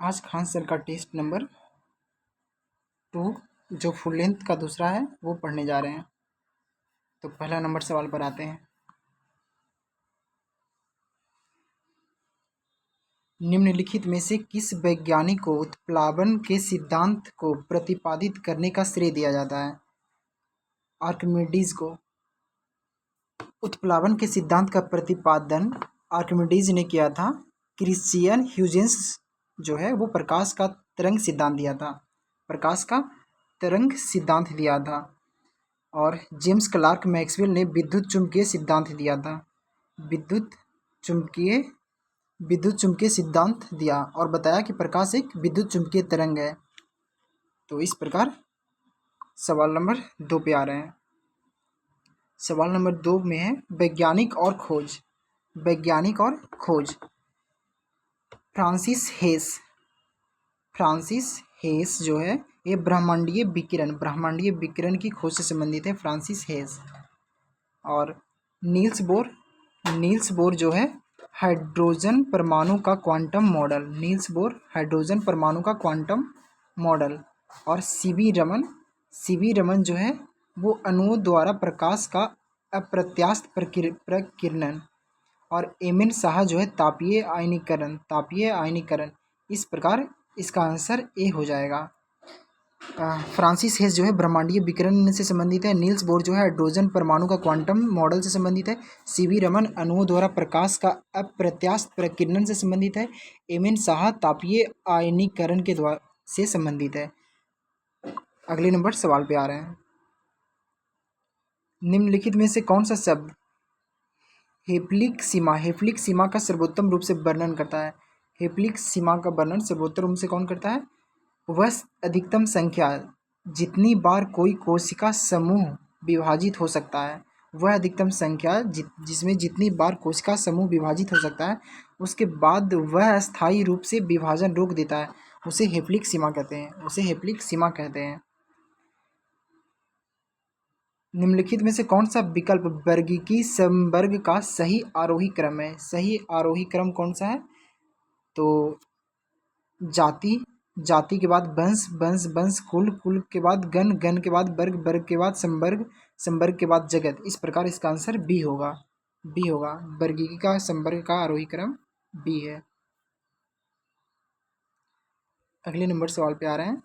आज खान सर का test number 2 जो फुल लेंथ का दूसरा है वो पढ़ने जा रहे हैं। तो पहला नंबर सवाल पर आते हैं। निम्नलिखित में से किस वैज्ञानिक को उत्प्लावन के सिद्धांत को प्रतिपादित करने का श्रेय दिया जाता है? आर्किमिडीज को। उत्प्लावन के सिद्धांत का प्रतिपादन आर्किमिडीज ने किया था। क्रिश्चियन ह्यूजेंस जो है वो प्रकाश का तरंग सिद्धांत दिया था। प्रकाश का तरंग सिद्धांत दिया था। और जेम्स क्लार्क मैक्सवेल ने विद्युत चुम्बकीय सिद्धांत दिया था। विद्युत चुम्बकीय सिद्धांत दिया और बताया कि प्रकाश एक विद्युत चुम्बकीय तरंग है। तो इस प्रकार सवाल नंबर 2 पे आ रहे हैं। सवाल नंबर 2 में है वैज्ञानिक और खोज। वैज्ञानिक और खोज। फ्रांसिस हेस जो है ये ब्रह्मांडीय विकिरण की खोज से संबंधित है। फ्रांसिस हेस। और नील्स बोर जो है हाइड्रोजन परमाणु का quantum model. Niels Bohr hydrogen परमाणु का क्वांटम मॉडल। और सीवी रमन जो है वो अणुओं द्वारा प्रकाश का अप्रत्यास्थ प्रकीर्णन। और एम एन साहा जो है तापीय आयनीकरण। इस प्रकार इसका आंसर ए हो जाएगा। फ्रांसिस हेस जो है ब्रह्मांडीय विकिरण से संबंधित है। नील्स बोर जो है हाइड्रोजन परमाणु का क्वांटम मॉडल से संबंधित है। सीवी रमन अणुओं द्वारा प्रकाश का अप्रत्यास्थ प्रकीर्णन से संबंधित है। एम एन साहा तापीय आयनीकरण के द्वारा से संबंधित है। अगले नंबर सवाल पे आ रहे हैं। निम्नलिखित में से कौन सा शब्द हेप्लिक सीमा का सर्वोत्तम रूप से वर्णन करता है? हेप्लिक सीमा का वर्णन सर्वोत्तम रूप से कौन करता है? वह अधिकतम संख्या जितनी बार कोई कोशिका समूह विभाजित हो सकता है। वह अधिकतम संख्या जिसमें जितनी बार कोशिका समूह विभाजित हो सकता है उसके बाद वह अस्थायी रूप से विभाजन रोक देता है, उसे हेप्लिक सीमा कहते हैं। निम्नलिखित में से कौन सा विकल्प वर्गीकी समवर्ग का सही आरोही क्रम है? सही आरोही क्रम कौन सा है? तो जाति के बाद वंश कुल के बाद गण के बाद वर्ग के बाद संवर्ग के बाद जगत। इस प्रकार इसका आंसर बी होगा। वर्गीकी का संवर्ग का आरोही क्रम बी है। अगले नंबर सवाल पे आ रहे हैं।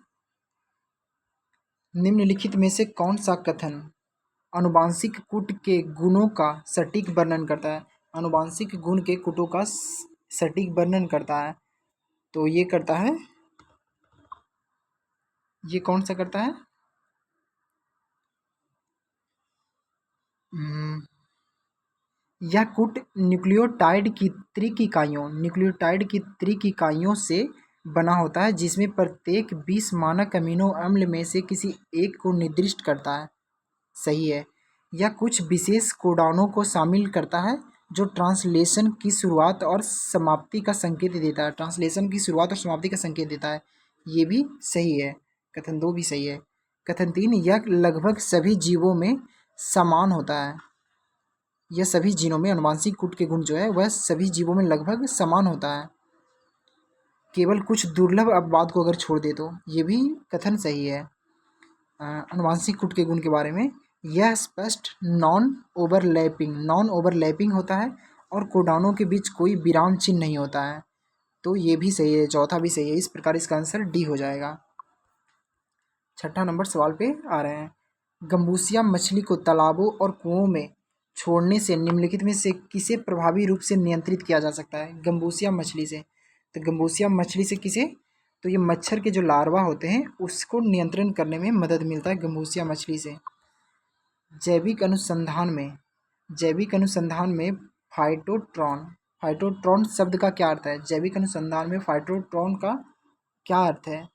निम्नलिखित में से कौन सा कथन आनुवांशिक कूट के गुणों का सटीक वर्णन करता है? आनुवांशिक गुण के कूटों का सटीक वर्णन करता है। तो ये करता है, ये कौन सा करता है? यह कूट न्यूक्लियोटाइड की त्रिक इकाइयों से बना होता है जिसमें प्रत्येक 20 मानक अमीनो अम्ल में से किसी एक को निर्दिष्ट करता है। सही है। यह कुछ विशेष कोडानों को शामिल करता है जो ट्रांसलेशन की शुरुआत और समाप्ति का संकेत देता है। ये भी सही है। कथन 2 भी सही है। कथन 3 यह लगभग सभी जीवों में समान होता है। यह सभी जीनों में आनुवांशिक कूट के गुण जो है वह सभी जीवों में लगभग समान होता है, केवल कुछ दुर्लभ अपवाद को अगर छोड़ दे तो। ये भी कथन सही है। आनुवांशिक कूट के गुण के बारे में यह स्पष्ट नॉन ओवरलैपिंग होता है और कोडानों के बीच कोई विराम चिन्ह नहीं होता है। तो ये भी सही है। चौथा भी सही है। इस प्रकार इसका आंसर डी हो जाएगा। छठा नंबर सवाल पे आ रहे हैं। गम्बूसिया मछली को तालाबों और कुओं में छोड़ने से निम्नलिखित में से किसे प्रभावी रूप से नियंत्रित किया जा सकता है? गम्बूसिया मछली से। तो गम्बूसिया मछली से किसे? तो ये मच्छर के जो लार्वा होते हैं उसको नियंत्रण करने में मदद मिलता है गम्बूसिया मछली से। जैविक अनुसंधान में फाइटोट्रॉन शब्द का क्या अर्थ है? जैविक अनुसंधान में फाइटोट्रॉन का क्या अर्थ है?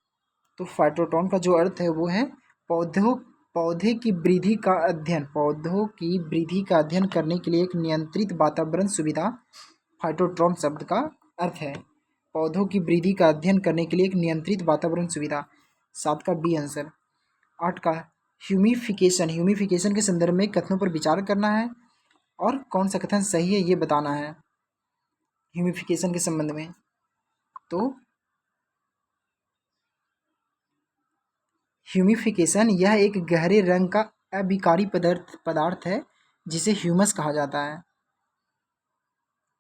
तो फाइटोट्रॉन का जो अर्थ है वो है पौधे की वृद्धि का अध्ययन करने के लिए एक नियंत्रित वातावरण सुविधा। फाइटोट्रॉन शब्द का अर्थ है पौधों की वृद्धि का अध्ययन करने के लिए एक नियंत्रित वातावरण सुविधा। 7 का बी आंसर। 8 का ह्यूमिफिकेशन के संदर्भ में कथनों पर विचार करना है और कौन सा कथन सही है ये बताना है ह्यूमिफिकेशन के संबंध में। तो ह्यूमिफिकेशन यह एक गहरे रंग का अभिकारी पदार्थ है जिसे ह्यूमस कहा जाता है।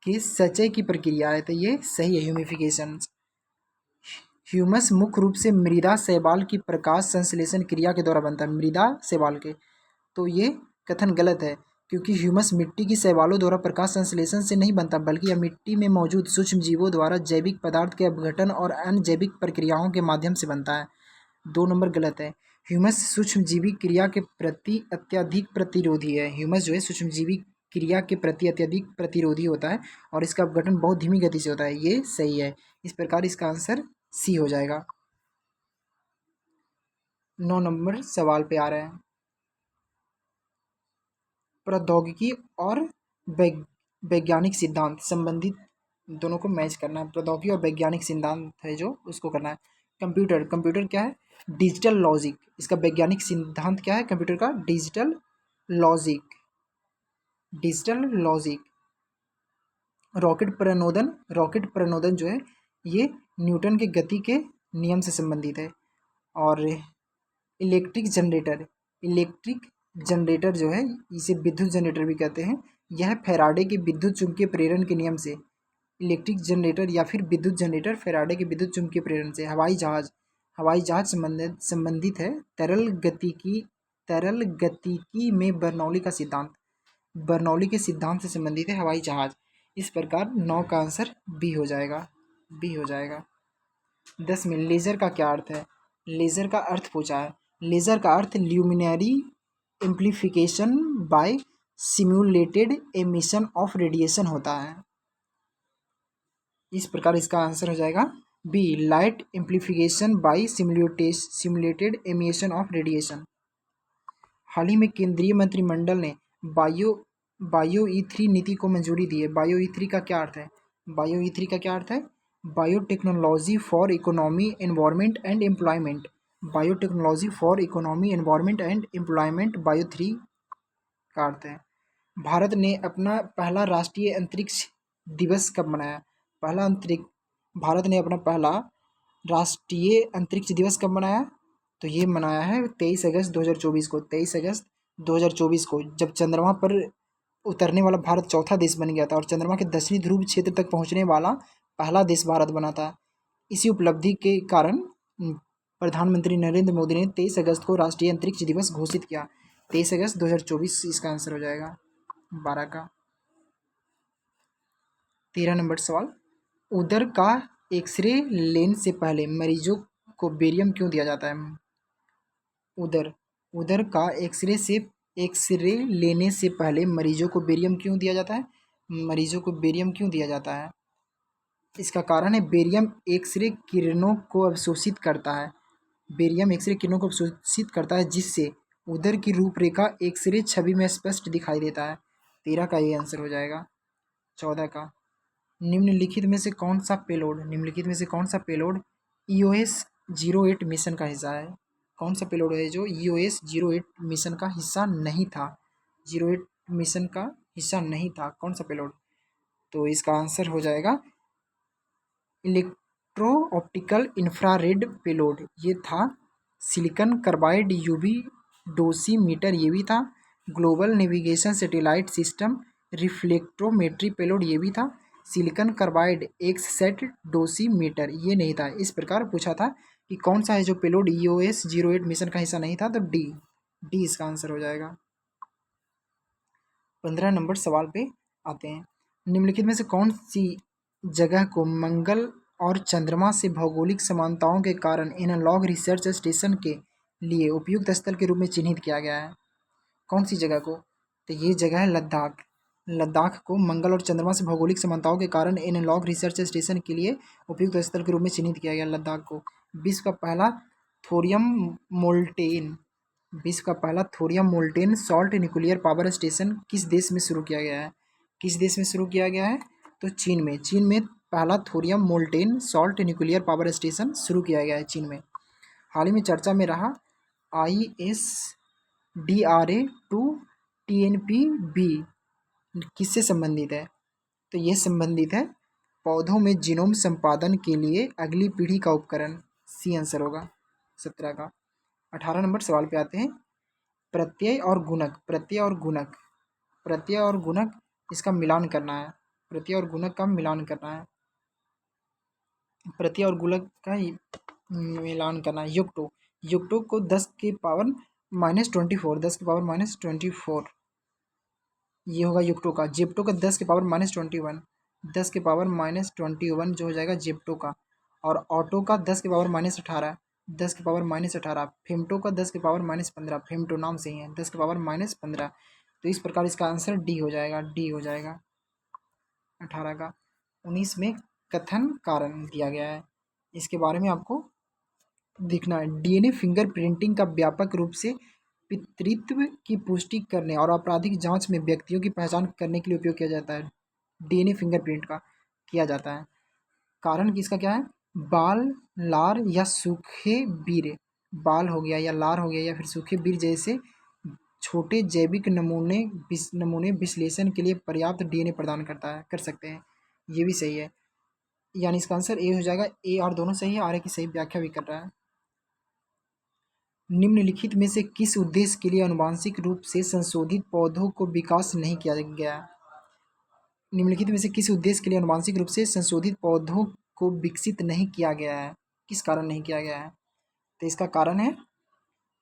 कि सचय की प्रक्रिया है, तो ये सही है ह्यूमिफिकेशन। ह्यूमस मुख्य रूप से मृदा शैवाल की प्रकाश संश्लेषण क्रिया के द्वारा बनता है, मृदा शैवाल के। तो ये कथन गलत है, क्योंकि ह्यूमस मिट्टी की शैवालों द्वारा प्रकाश संश्लेषण से नहीं बनता, बल्कि यह मिट्टी में मौजूद सूक्ष्म जीवों द्वारा जैविक पदार्थ के अपघटन और अन्य जैविक प्रक्रियाओं के माध्यम से बनता है। 2 नंबर गलत है। ह्यूमस सूक्ष्मजीवी क्रिया के प्रति अत्यधिक प्रतिरोधी है। ह्यूमस जो है सूक्ष्मजीवी क्रिया के प्रति अत्यधिक प्रतिरोधी होता है और इसका अपघटन बहुत धीमी गति से होता है, ये सही है। इस प्रकार इसका आंसर सी हो जाएगा। 9 नंबर सवाल पे आ रहे हैं। प्रौद्योगिकी और वैज्ञानिक सिद्धांत संबंधित दोनों को मैच करना है। प्रौद्योगिकी और वैज्ञानिक सिद्धांत है जो उसको करना है। कंप्यूटर क्या है? Digital logic. इसका वैज्ञानिक सिद्धांत क्या है कंप्यूटर का? Digital logic. रॉकेट प्रणोदन जो है ये न्यूटन के गति के नियम से संबंधित है। और इलेक्ट्रिक जनरेटर जो है, इसे विद्युत जनरेटर भी कहते हैं, यह फैराडे के विद्युत चुम्बकीय प्रेरण के नियम से, इलेक्ट्रिक जनरेटर या फिर विद्युत जनरेटर फैराडे के विद्युत चुम्बकीय प्रेरण से। हवाई जहाज संबंधित है। तरल गतिकी में बर्नौली के सिद्धांत से संबंधित है हवाई जहाज। इस प्रकार 9 का आंसर बी हो जाएगा। 10 में लेजर का क्या अर्थ है? लेजर का अर्थ पूछा है। लेजर का अर्थ luminary amplification by simulated emission of radiation होता है। इस प्रकार इसका आंसर हो जाएगा B, light amplification by simulated emission of radiation. हाल ही में केंद्रीय मंत्रिमंडल ने बायो ई3 नीति को मंजूरी दी है। बायो ई3 का क्या अर्थ है? Biotechnology for economy environment and employment. Bio 3 का अर्थ है। भारत ने अपना पहला राष्ट्रीय अंतरिक्ष दिवस कब मनाया? भारत ने अपना पहला राष्ट्रीय अंतरिक्ष दिवस कब मनाया? तो ये मनाया है 23 अगस्त 2024 को। 23 अगस्त 2024 को, जब चंद्रमा पर उतरने वाला भारत चौथा देश बन गया था और चंद्रमा के दक्षिणी ध्रुव क्षेत्र तक पहुंचने वाला पहला देश भारत बना था। इसी उपलब्धि के कारण प्रधानमंत्री नरेंद्र मोदी ने 23 अगस्त को राष्ट्रीय अंतरिक्ष दिवस घोषित किया। 23 अगस्त 2024 इसका आंसर हो जाएगा 12 का। 13 नंबर सवाल, उदर का एक्सरे लेने से पहले मरीजों को बेरियम क्यों दिया जाता है? उदर का एक्सरे लेने से पहले मरीजों को बेरियम क्यों दिया जाता है? इसका कारण है बेरियम एक्सरे किरणों को अवशोषित करता है। जिससे उदर की रूपरेखा एक्सरे छवि में स्पष्ट दिखाई देता है। 13 का ये आंसर हो जाएगा। 14 का, निम्नलिखित में से कौन सा पेलोड EOS 08 मिशन का हिस्सा है? कौन सा पेलोड है जो EOS 08 मिशन का हिस्सा नहीं था? 08 मिशन का हिस्सा नहीं था, कौन सा पेलोड? तो इसका आंसर हो जाएगा इलेक्ट्रो ऑप्टिकल इंफ्रारेड पेलोड। ये था सिलिकॉन कार्बाइड UV डोसीमीटर, ये भी था। Global navigation satellite system reflectometry payload, ये भी था। सिलिकॉन कार्बाइड एक्ससेट डोसीमीटर ये नहीं था। इस प्रकार पूछा था कि कौन सा है जो पेलोड EOS 08 मिशन का हिस्सा नहीं था, तो डी इसका आंसर हो जाएगा। 15 नंबर सवाल पे आते हैं। निम्नलिखित में से कौन सी जगह को मंगल और चंद्रमा से भौगोलिक समानताओं के कारण एनालॉग रिसर्च स्टेशन के लिए उपयुक्त स्थल के रूप में चिन्हित किया गया है? कौन सी जगह को? तो ये जगह है लद्दाख को मंगल और चंद्रमा से भौगोलिक समानताओं के कारण एनालॉग रिसर्च स्टेशन के लिए उपयुक्त स्थल के रूप में चिन्हित किया गया लद्दाख को। विश्व का पहला thorium molten salt nuclear power station किस देश में शुरू किया गया है? तो चीन में पहला thorium molten salt nuclear power station शुरू किया गया है चीन में। हाल ही में चर्चा में रहा ISDRA-2 TNP-B किससे संबंधित है? तो ये संबंधित है पौधों में जीनोम संपादन के लिए अगली पीढ़ी का उपकरण। सी आंसर होगा 17 का। 18 नंबर सवाल पे आते हैं। प्रत्यय और गुणक, प्रत्यय और गुणक, प्रत्यय और गुणक इसका मिलान करना है, प्रत्यय और गुणक का मिलान करना है, प्रत्यय और गुणक का मिलान करना है। युक्तो, युक्तो को 10 की पावर -24, 10 की पावर -24 ये होगा युक्टो का। जिप्टो का 10 की पावर -21, 10 की पावर -21 जो हो जाएगा जिप्टो का। और ऑटो का 10 की पावर -18, 10 की पावर -18। फेमटो का 10 की पावर -15, फेमटो नाम से ही है, 10 की पावर -15। तो इस प्रकार इसका आंसर डी हो जाएगा, डी हो जाएगा 18 का। 19 में कथन कारण दिया गया है, इसके बारे में आपको देखना है। डीएनए फिंगरप्रिंटिंग का व्यापक रूप से पितृत्व की पुष्टि करने और आपराधिक जांच में व्यक्तियों की पहचान करने के लिए उपयोग किया जाता है। डीएनए फिंगरप्रिंट का किया जाता है। कारण किसका क्या है? बाल, लार या सूखे बीर, बाल हो गया या लार हो गया या फिर सूखे बीर जैसे छोटे जैविक नमूने विश्लेषण के लिए पर्याप्त डीएनए प्रदान करता है, कर सकते हैं। ये भी सही है, यानी इसका आंसर ए हो जाएगा। ए और दोनों सही है, आर ए की सही व्याख्या भी कर रहा है। निम्नलिखित में से किस उद्देश्य के लिए आनुवांशिक रूप से संशोधित पौधों को विकास नहीं किया गया? निम्नलिखित में से किस उद्देश्य के लिए आनुवांशिक रूप से संशोधित पौधों को विकसित नहीं किया गया है? किस कारण नहीं किया गया है? तो इसका कारण है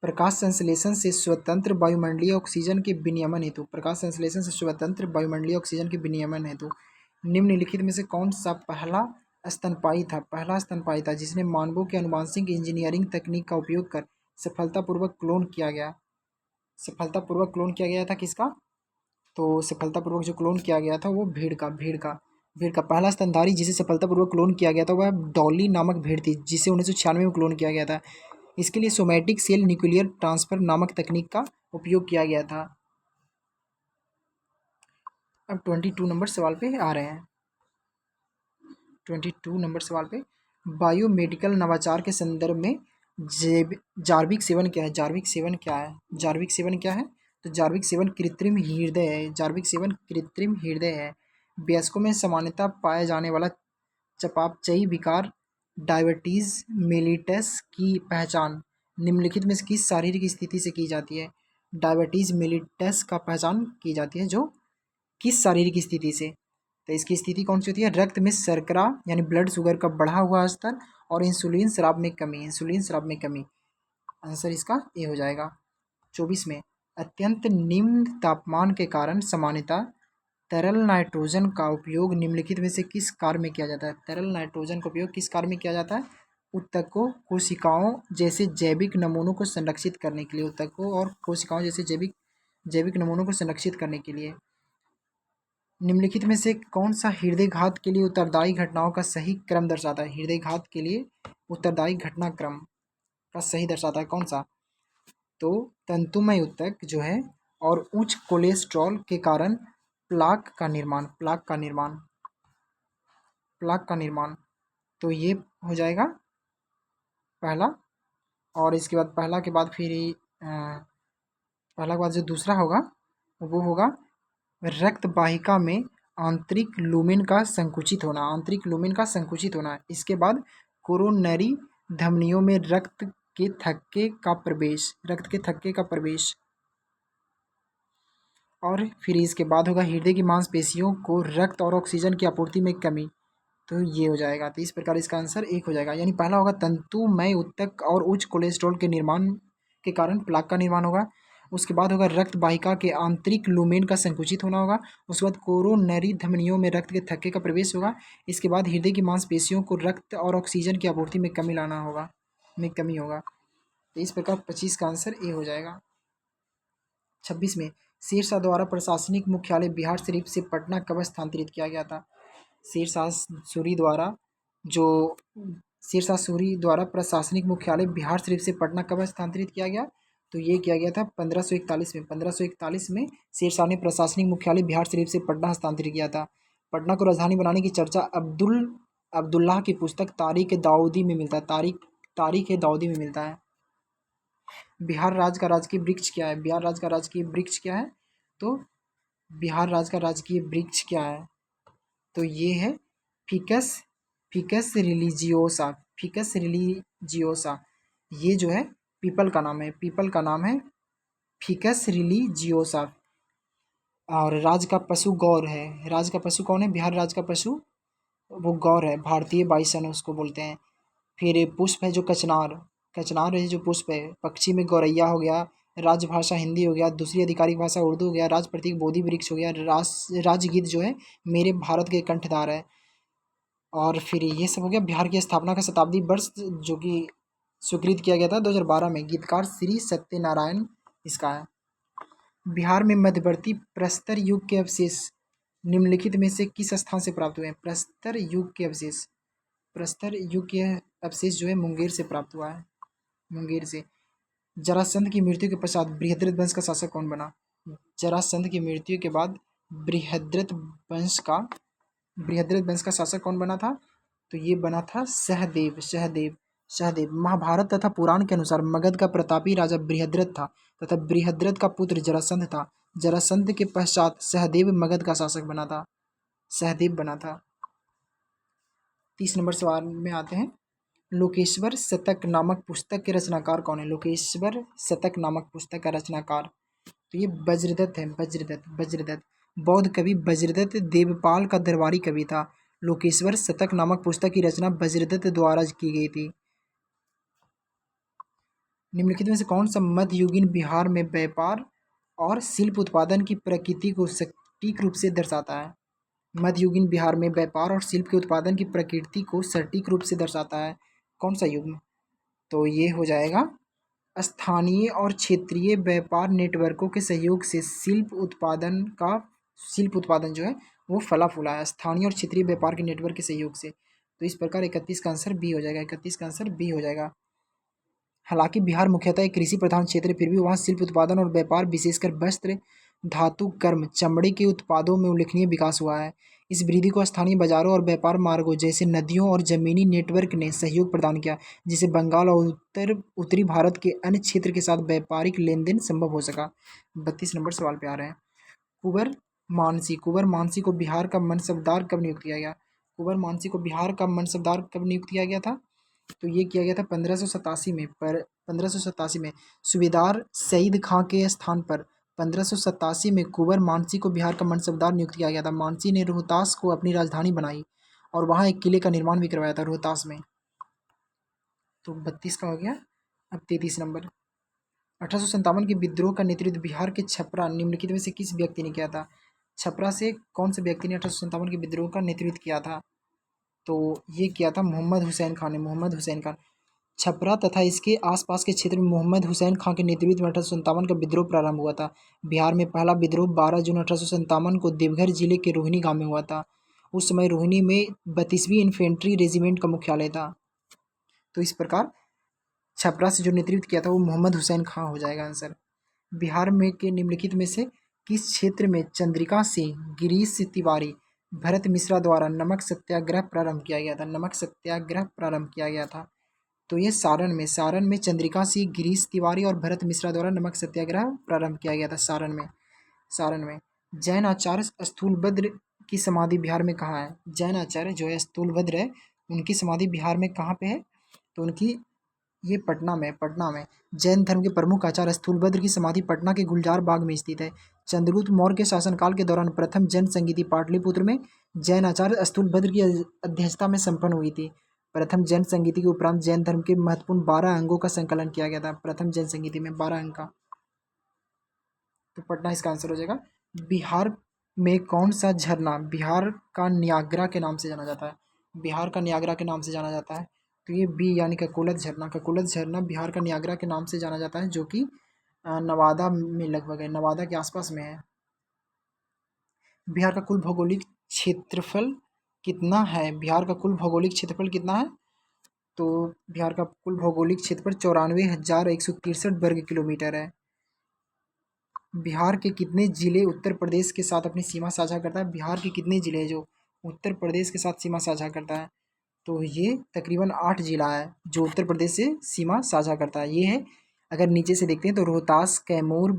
प्रकाश संश्लेषण से स्वतंत्र वायुमंडलीय ऑक्सीजन के विनियमन हेतु, प्रकाश संश्लेषण से स्वतंत्र वायुमंडलीय ऑक्सीजन के विनियमन हेतु। निम्नलिखित में से कौन सा पहला स्तनपायी था? पहला स्तनपायी था जिसने मानवों के आनुवांशिक इंजीनियरिंग तकनीक का उपयोग कर सफलतापूर्वक क्लोन किया गया। सफलतापूर्वक क्लोन किया गया था किसका? तो सफलतापूर्वक जो क्लोन किया गया था वो भीड़ का पहला स्तनधारी जिसे सफलतापूर्वक क्लोन किया गया था वह डॉली नामक भीड़ थी, जिसे 1996 में क्लोन किया गया था। इसके लिए सोमैटिक सेल न्यूक्लियर ट्रांसफर नामक तकनीक का उपयोग किया गया था। अब 22 नंबर सवाल पे आ रहे हैं। 22 नंबर सवाल पे बायोमेडिकल नवाचार के संदर्भ में जार्विक सेवन क्या है? जार्विक सेवन क्या है? जार्विक सेवन क्या है? तो जार्विक सेवन कृत्रिम हृदय है। जार्विक सेवन कृत्रिम हृदय है। वयस्कों में सामान्यतः पाया जाने वाला चयापचयी विकार डायबिटीज मेलिटस की पहचान निम्नलिखित में से किस शारीरिक स्थिति से की जाती है? डायबिटीज मेलिटस का पहचान की जाती है जो किस शारीरिक स्थिति से? तो इसकी स्थिति कौन सी होती है? रक्त में शर्करा यानी ब्लड शुगर का बढ़ा हुआ स्तर और इंसुलिन स्राव में कमी, इंसुलिन स्राव में कमी। आंसर इसका ए हो जाएगा। 24 में अत्यंत निम्न तापमान के कारण सामान्यतः तरल नाइट्रोजन का उपयोग निम्नलिखित में से किस कार्य में किया जाता है? तरल नाइट्रोजन का उपयोग किस कार्य में किया जाता है? ऊतकों, कोशिकाओं जैसे जैविक नमूनों को संरक्षित करने के लिए, ऊतकों और कोशिकाओं जैसे जैविक नमूनों को संरक्षित करने के लिए। निम्नलिखित में से कौन सा हृदयघात के लिए उत्तरदायी घटनाओं का सही क्रम दर्शाता है? हृदयघात के लिए उत्तरदायी घटनाक्रम का सही दर्शाता है कौन सा? तो तंतुमय ऊतक जो है और उच्च कोलेस्ट्रॉल के कारण प्लाक का निर्माण, प्लाक का निर्माण। तो ये हो जाएगा पहला। और इसके बाद पहला के बाद फिर पहला के बाद जो दूसरा होगा वो होगा रक्त वाहिका में आंतरिक लूमेन का संकुचित होना, आंतरिक लूमेन का संकुचित होना। इसके बाद कोरोनरी धमनियों में रक्त के थक्के का प्रवेश, रक्त के थक्के का प्रवेश। और फिर इसके बाद होगा हृदय की मांसपेशियों को रक्त और ऑक्सीजन की आपूर्ति में कमी। तो ये हो जाएगा। तो इस प्रकार इसका आंसर एक हो जाएगा, यानी पहला होगा तंतुमय ऊतक और उच्च कोलेस्ट्रॉल के निर्माण के कारण प्लाक का निर्माण होगा। उसके बाद होगा रक्त वाहिका के आंतरिक लूमेन का संकुचित होना होगा। उसके बाद कोरोनरी धमनियों में रक्त के थक्के का प्रवेश होगा। इसके बाद हृदय की मांसपेशियों को रक्त और ऑक्सीजन की आपूर्ति में कमी लाना होगा, में कमी होगा। तो इस प्रकार 25 का आंसर ए हो जाएगा। 26 में शेरशाह द्वारा प्रशासनिक मुख्यालय बिहार शरीफ से पटना कब स्थानांतरित किया गया था? शेरशाह सूरी द्वारा जो शेरशाह सूरी द्वारा प्रशासनिक मुख्यालय बिहार शरीफ से पटना कब स्थानांतरित किया गया? तो ये किया गया था 1541 में। 1541 में शेरशाह ने प्रशासनिक मुख्यालय बिहार शरीफ से पटना हस्तांतरित किया था। पटना को राजधानी बनाने की चर्चा अब्दुल्लाह की पुस्तक तारीख दाऊदी में मिलता है। तारीख दाऊदी में मिलता है। बिहार राज्य का राजकीय वृक्ष क्या है? बिहार राज्य का राजकीय वृक्ष क्या है? तो बिहार राज्य का राजकीय वृक्ष क्या है? तो ये है ficus, ficus religiosa, ficus religiosa. ये जो है पीपल का नाम है, पीपल का नाम है फिकस रिलीजियोसा। और राज का पशु गौर है। राज का पशु कौन है? बिहार राज का पशु वो गौर है, भारतीय बाइसन उसको बोलते हैं। फिर पुष्प है जो कचनार, कचनार है जो पुष्प है। पक्षी में गौरैया हो गया, राजभाषा हिंदी हो गया, दूसरी आधिकारिक भाषा उर्दू हो गया, राज प्रतीक बोधि वृक्ष हो गया, राजगीत जो है मेरे भारत के कंठधार है। और फिर ये सब हो गया। बिहार की स्थापना का शताब्दी वर्ष जो कि स्वीकृत किया गया था 2012 में, गीतकार श्री सत्यनारायण इसका है। बिहार में मध्यवर्ती प्रस्तर युग के अवशेष निम्नलिखित में से किस स्थान से प्राप्त हुए हैं? प्रस्तर युग के अवशेष, प्रस्तर युग के अवशेष जो है मुंगेर से प्राप्त हुआ है, मुंगेर से। जरासंध की मृत्यु के पश्चात बृहद्रथ वंश का शासक कौन बना? जरासंध की मृत्यु के बाद बृहद्रथ वंश का बृहद्रथ वंश का शासक कौन बना था? तो ये बना था सहदेव, सहदेव, सहदेव। महाभारत तथा पुराण के अनुसार मगध का प्रतापी राजा बृहद्रथ था तथा बृहद्रथ का पुत्र जरासंध था। जरासंध के पश्चात सहदेव मगध का शासक बना था, सहदेव बना था। 30 नंबर सवाल में आते हैं। लोकेश्वर शतक नामक पुस्तक के रचनाकार कौन है? लोकेश्वर शतक नामक पुस्तक का रचनाकार तो ये वज्रदत्त है, वज्रदत्त, वज्रदत्त। बौद्ध कवि वज्रदत्त देवपाल का दरबारी कवि था। लोकेश्वर शतक नामक पुस्तक की रचना वज्रदत्त द्वारा की गई थी। निम्नलिखित में से कौन सा मध्ययुगीन बिहार में व्यापार और शिल्प उत्पादन की प्रकृति को सटीक रूप से दर्शाता है? मध्ययुगीन बिहार में व्यापार और शिल्प के उत्पादन की प्रकृति को सटीक रूप से दर्शाता है कौन सा युग? तो ये हो जाएगा स्थानीय और क्षेत्रीय व्यापार नेटवर्कों के सहयोग से शिल्प उत्पादन जो है वो फला फूला है, स्थानीय और क्षेत्रीय व्यापार के नेटवर्क के सहयोग से। तो इस प्रकार 31 का आंसर बी हो जाएगा, 31 का आंसर बी हो जाएगा। हालांकि बिहार मुख्यतः एक कृषि प्रधान क्षेत्र है, फिर भी वहाँ शिल्प उत्पादन और व्यापार विशेषकर वस्त्र, धातु कर्म, चमड़े के उत्पादों में उल्लेखनीय विकास हुआ है। इस वृद्धि को स्थानीय बाजारों और व्यापार मार्गों जैसे नदियों और जमीनी नेटवर्क ने सहयोग प्रदान किया, जिससे बंगाल और उत्तरी भारत के अन्य क्षेत्र के साथ व्यापारिक लेन देन संभव हो सका। 32 नंबर सवाल पे आ रहे हैं। कुंवर मानसी, कुंवर मानसी को बिहार का मनसबदार कब नियुक्त किया गया? कुंवर मानसी को बिहार का मनसबदार कब नियुक्त किया गया था? तो ये किया गया था 1587 में। 1587 में सूबेदार सईद खां के स्थान पर 1587 में कुंवर मानसी को बिहार का मनसबदार नियुक्त किया गया था। मानसी ने रोहतास को अपनी राजधानी बनाई और वहाँ एक किले का निर्माण भी करवाया था रोहतास में। तो 32 का हो गया। अब 33 नंबर। 1857 के विद्रोह का नेतृत्व बिहार के छपरा निम्नलिखित में से किस व्यक्ति ने किया था? छपरा से कौन से व्यक्ति ने 1857 के विद्रोह का नेतृत्व किया था? तो ये किया था मोहम्मद हुसैन खान ने, मोहम्मद हुसैन खान। छपरा तथा इसके आसपास के क्षेत्र में मोहम्मद हुसैन खान के नेतृत्व में 1857 का विद्रोह प्रारंभ हुआ था। बिहार में पहला विद्रोह 12 जून 1857 को देवघर जिले के रोहिणी गांव में हुआ था। उस समय रोहिणी में 32वीं इन्फेंट्री रेजिमेंट का मुख्यालय था। तो इस प्रकार छपरा से जो नेतृत्व किया था वो मोहम्मद हुसैन खां हो जाएगा आंसर। बिहार में के निम्नलिखित में से किस क्षेत्र में चंद्रिका से गिरीश तिवारी, भरत मिश्रा द्वारा नमक सत्याग्रह प्रारंभ किया गया था? नमक सत्याग्रह प्रारंभ किया गया था। तो ये सारण में चंद्रिका सिंह, गिरीश तिवारी और भरत मिश्रा द्वारा नमक सत्याग्रह प्रारंभ किया गया था सारण में, सारण में। जैन आचार्य स्थूलभद्र की समाधि बिहार में कहाँ है? जैन आचार्य जो है स्थूलभद्र है, उनकी समाधि बिहार में कहाँ पे है? तो उनकी ये पटना में, पटना में। जैन धर्म के प्रमुख आचार्य स्थूलभद्र की समाधि पटना के गुलजार बाग में स्थित है। चंद्रगुप्त मौर्य के शासनकाल के दौरान प्रथम जैन संगीति पाटलिपुत्र में जैन आचार्य स्थूलभद्र की अध्यक्षता में संपन्न हुई थी। प्रथम जैन संगीति के उपरांत जैन धर्म के महत्वपूर्ण 12 अंगों का संकलन किया गया था। प्रथम जैन संगीति में 12 अंग का। तो पटना इसका आंसर हो जाएगा। बिहार में कौन सा झरना बिहार का नियाग्रा के नाम से जाना जाता है? बिहार का नियाग्रा के नाम से जाना जाता है। तो ये बी यानी ककोलत झरना, ककोलत झरना बिहार का नियाग्रा के नाम से जाना जाता है, जो कि नवादा में लगभग है, नवादा के आसपास में है। बिहार का कुल भौगोलिक क्षेत्रफल कितना है? बिहार का कुल भौगोलिक क्षेत्रफल कितना है? तो बिहार का कुल भौगोलिक क्षेत्रफल 94,163 वर्ग किलोमीटर है। बिहार के कितने जिले उत्तर प्रदेश के साथ अपनी सीमा साझा करता है? बिहार के कितने जिले जो उत्तर प्रदेश के साथ सीमा साझा करता है? तो ये तकरीबन 8 जिला है जो उत्तर प्रदेश से सीमा साझा करता है। ये है, अगर नीचे से देखते हैं तो रोहतास, कैमूर,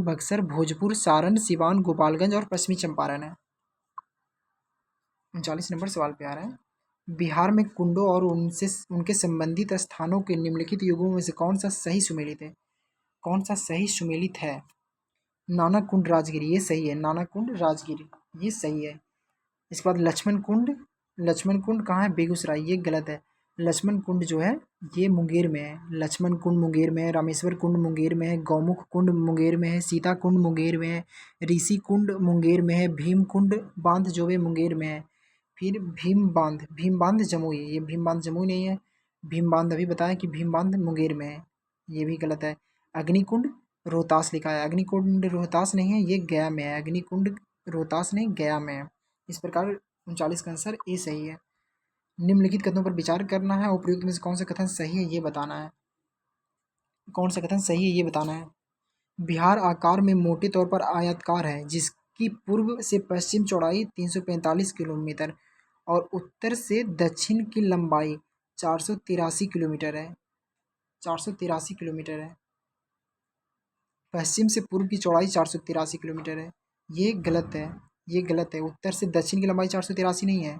बक्सर, भोजपुर, सारण, सिवान, गोपालगंज और पश्चिमी चंपारण है। 39 नंबर सवाल पे आ रहा है। बिहार में कुंडों और उनसे उनके संबंधित स्थानों के निम्नलिखित युगों में से कौन सा सही सुमेलित है? कौन सा सही सुमेलित है? नानाकुंड राजगिरी, ये सही है। नानाकुंड राजगिरी, ये सही है। इसके बाद लक्ष्मण कुंड, लक्ष्मण कुंड कहाँ है? बेगूसराय, ये गलत है। लक्ष्मण कुंड जो है ये मुंगेर में है। लक्ष्मण कुंड मुंगेर में है, रामेश्वर कुंड मुंगेर में है, गौमुख कुंड मुंगेर में है, सीता कुंड मुंगेर में है, ऋषि कुंड मुंगेर में है, भीम कुंड बांध जो है मुंगेर में है। फिर भीम बांध जमुई, ये भीम बांध जमुई नहीं है। भीम बांध अभी बताया कि भीम बांध मुंगेर में है, ये भी गलत है। अग्निकुंड रोहतास लिखा है, अग्निकुंड रोहतास नहीं है, ये गया में है। अग्निकुंड रोहतास नहीं, गया में है। इस प्रकार 39 का आंसर ए सही है। निम्नलिखित कथनों पर विचार करना है, उपयुक्त में से कौन सा कथन सही है ये बताना है। कौन सा कथन सही है ये बताना है। बिहार आकार में मोटे तौर पर आयताकार है, जिसकी पूर्व से पश्चिम चौड़ाई 345 किलोमीटर और उत्तर से दक्षिण की लंबाई 483 किलोमीटर है। 483 किलोमीटर है। पश्चिम से पूर्व की चौड़ाई 483 किलोमीटर है, ये गलत है। ये गलत है। उत्तर से दक्षिण की लंबाई 483 नहीं है।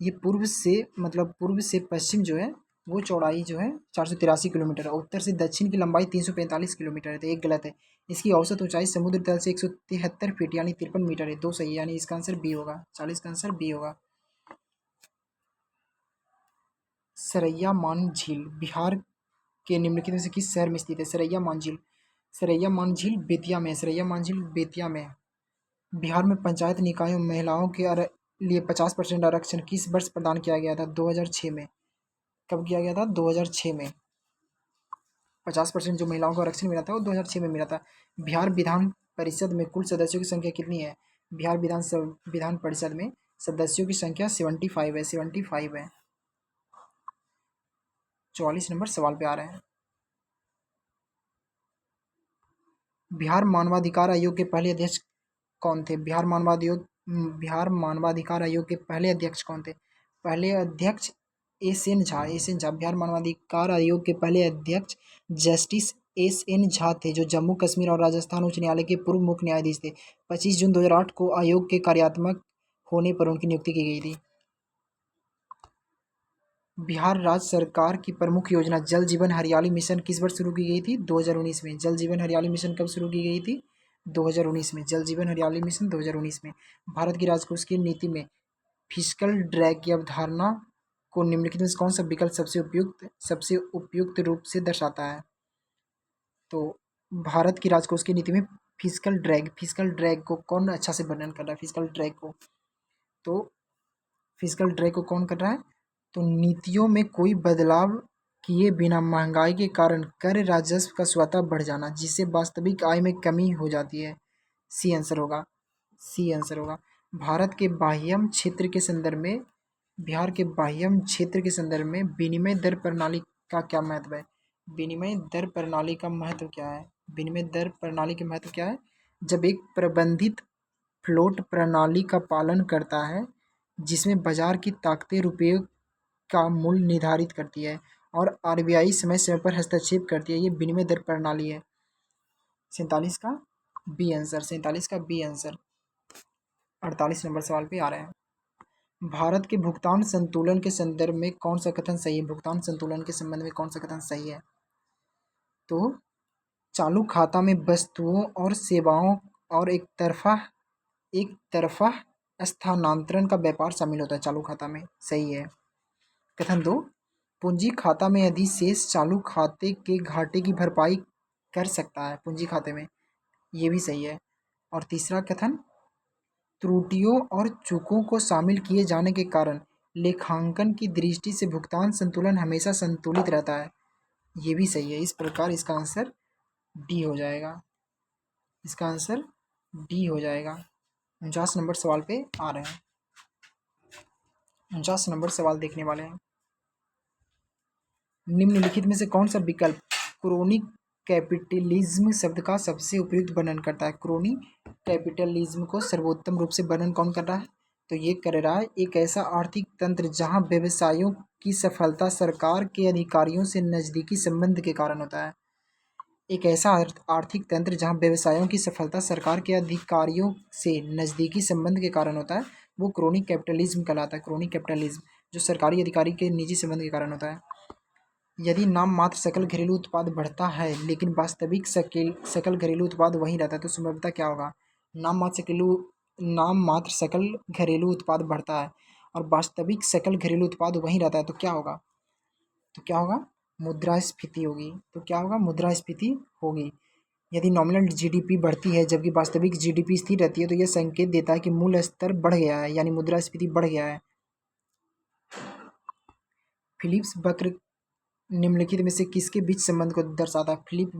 ये पूर्व से मतलब पूर्व से पश्चिम जो है वो चौड़ाई जो है 483 किलोमीटर है। उत्तर से दक्षिण की लंबाई 345 किलोमीटर है, तो एक गलत है। इसकी औसत ऊंचाई समुद्र तल से 173 फीट यानी 53 मीटर है, दो सही है, यानी इसका आंसर बी होगा। 40 का आंसर बी होगा। सरैया मान झील बिहार के निम्नलिखित में से किस शहर में स्थित है? सरैया मान झील, सरैया मान झील बेतिया में, सरैया मान झील बेतिया में। बिहार में पंचायत निकायों में महिलाओं के लिए 50% आरक्षण किस वर्ष प्रदान किया गया था? 2006 में। कब किया गया था? 2006 में। 50% जो महिलाओं को आरक्षण मिला था वो 2006 में मिला था। बिहार विधान परिषद में कुल सदस्यों की संख्या कितनी है? बिहार विधान परिषद में सदस्यों की संख्या 75 है, 75 है। 44 नंबर सवाल पे आ रहे हैं। बिहार मानवाधिकार आयोग के पहले अध्यक्ष कौन थे? बिहार मानवाधिकार आयोग के पहले अध्यक्ष कौन थे? पहले अध्यक्ष S N Jha, S N Jha. Bihar मानवाधिकार आयोग के पहले अध्यक्ष जस्टिस एस एन झा थे, जो जम्मू कश्मीर और राजस्थान उच्च न्यायालय के पूर्व मुख्य न्यायाधीश थे। 25 जून 2008 को आयोग के कार्यात्मक होने पर उनकी नियुक्ति की गई थी। बिहार राज्य सरकार की प्रमुख योजना जल जीवन हरियाली मिशन किस वर्ष शुरू की गई थी? 2019 में। जल जीवन हरियाली मिशन कब शुरू की गई थी? 2019 में। जल जीवन हरियाली मिशन 2019 में। भारत की राजकोष की नीति में फिस्कल ड्रैग की अवधारणा को निम्नलिखित में से कौन सा विकल्प सबसे उपयुक्त रूप से दर्शाता है? तो भारत की राजकोष की नीति में फिस्कल ड्रैग को कौन अच्छा से वर्णन कर रहा है? फिस्कल ड्रैग को, तो फिस्कल ड्रैग को कौन कर रहा है? तो नीतियों में कोई बदलाव किए बिना महंगाई के कारण कर राजस्व का स्वतः बढ़ जाना, जिससे वास्तविक आय में कमी हो जाती है। सी आंसर होगा। सी आंसर होगा। भारत के बाह्यम क्षेत्र के संदर्भ में बिहार के बाह्यम क्षेत्र के संदर्भ में विनिमय दर प्रणाली का क्या महत्व है? विनिमय दर प्रणाली का महत्व क्या है? विनिमय दर प्रणाली के महत्व क्या है? जब एक प्रबंधित फ्लोट प्रणाली का पालन करता है, जिसमें बाजार की ताकतें रुपये का मूल्य निर्धारित करती है और आरबीआई समय समय पर हस्तक्षेप करती है, ये विनिमय दर प्रणाली है। 47 का बी आंसर, 47 का बी आंसर। 48 नंबर सवाल पे आ रहे हैं। भारत के भुगतान संतुलन के संदर्भ में कौन सा कथन सही है? भुगतान संतुलन के संबंध में कौन सा कथन सही है? तो चालू खाता में वस्तुओं और सेवाओं और एक तरफा स्थानांतरण का व्यापार शामिल होता है चालू खाता में, सही है। कथन 2, पूंजी खाता में यदि शेष चालू खाते के घाटे की भरपाई कर सकता है पूंजी खाते में, ये भी सही है। और तीसरा कथन, त्रुटियों और चूकों को शामिल किए जाने के कारण लेखांकन की दृष्टि से भुगतान संतुलन हमेशा संतुलित रहता है, ये भी सही है। इस प्रकार इसका आंसर डी हो जाएगा। इसका आंसर डी हो जाएगा। 49 नंबर सवाल पे आ रहे हैं। 49 नंबर सवाल देखने वाले हैं। निम्नलिखित में से कौन सा विकल्प क्रोनी कैपिटलिज्म शब्द का सबसे उपयुक्त वर्णन करता है? क्रोनी कैपिटलिज्म को सर्वोत्तम रूप से वर्णन कौन कर रहा है? तो ये कर रहा है एक ऐसा आर्थिक तंत्र जहां व्यवसायों की सफलता सरकार के अधिकारियों से नजदीकी संबंध के कारण होता है। एक ऐसा आर्थिक तंत्र जहां व्यवसायों की सफलता सरकार के अधिकारियों से नजदीकी संबंध के कारण होता है, वो क्रोनी कैपिटलिज्म कहलाता है। क्रोनी कैपिटलिज्म जो सरकारी अधिकारी के निजी संबंध के कारण होता है। यदि नाम मात्र सकल घरेलू उत्पाद बढ़ता है लेकिन वास्तविक सकल घरेलू उत्पाद वही रहता है तो संभवतः क्या होगा? नाम मात्र सकल घरेलू उत्पाद बढ़ता है और वास्तविक सकल घरेलू उत्पाद वही रहता है तो क्या होगा? मुद्रास्फीति होगी। तो क्या होगा? मुद्रास्फीति होगी। यदि नॉमिनल जीडीपी बढ़ती है जबकि वास्तविक जीडीपी स्थिर रहती है तो यह संकेत देता है कि मूल्य स्तर बढ़ गया है, यानी मुद्रास्फीति बढ़ गया है। फिलिप्स वक्र निम्नलिखित में से किसके बीच संबंध को दर्शाता है? फिलिप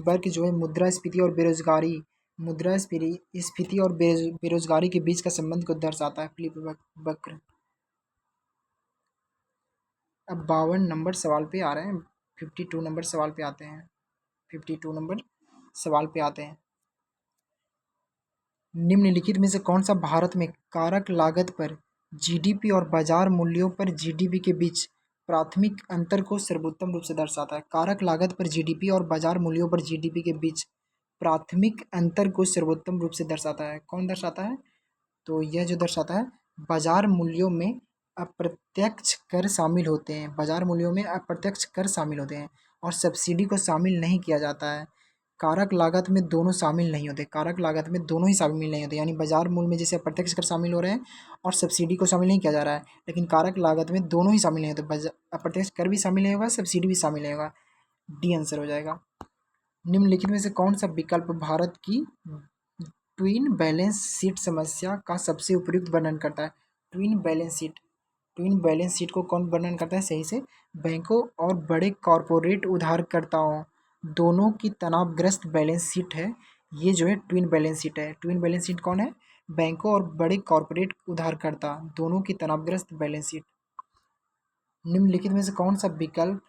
वर्क जो है मुद्रास्फीति और बेरोजगारी के बीच का संबंध को दर्शाता है, फिलिप वक्र। अब 52 नंबर सवाल पे आ रहे हैं, 52 नंबर सवाल पे आते हैं। 52 नंबर सवाल पे आते हैं। निम्नलिखित में से कौन सा भारत में कारक लागत पर जीडीपी और बाजार मूल्यों पर जीडीपी के बीच प्राथमिक अंतर को सर्वोत्तम रूप से दर्शाता है? कारक लागत पर जीडीपी और बाजार मूल्यों पर जीडीपी के बीच प्राथमिक अंतर को सर्वोत्तम रूप से दर्शाता है। कौन दर्शाता है? तो यह जो दर्शाता है, बाजार मूल्यों में अप्रत्यक्ष कर शामिल होते हैं। बाजार मूल्यों में अप्रत्यक्ष कर शामिल होते हैं और सब्सिडी को शामिल नहीं किया जाता है। कारक लागत में दोनों शामिल नहीं होते। कारक लागत में दोनों ही शामिल नहीं होते, यानी बाजार मूल्य में जैसे अप्रत्यक्ष कर शामिल हो रहे हैं और सब्सिडी को शामिल नहीं किया जा रहा है, लेकिन कारक लागत में दोनों ही शामिल नहीं होते। अप्रत्यक्ष कर भी शामिल नहीं होगा, सब्सिडी भी शामिल नहीं होगा। डी आंसर हो जाएगा। निम्नलिखित में से कौन सा विकल्प भारत की ट्विन बैलेंस शीट समस्या का सबसे उपयुक्त वर्णन करता है? ट्विन बैलेंस शीट को कौन वर्णन करता है सही से? बैंकों और बड़े कॉरपोरेट उधारकर्ताओं दोनों की तनावग्रस्त बैलेंस शीट है। ये जो है ट्विन बैलेंस शीट है। ट्विन बैलेंस शीट कौन है? बैंकों और बड़े कॉरपोरेट उधारकर्ता दोनों की तनावग्रस्त बैलेंस शीट। निम्नलिखित में से कौन सा विकल्प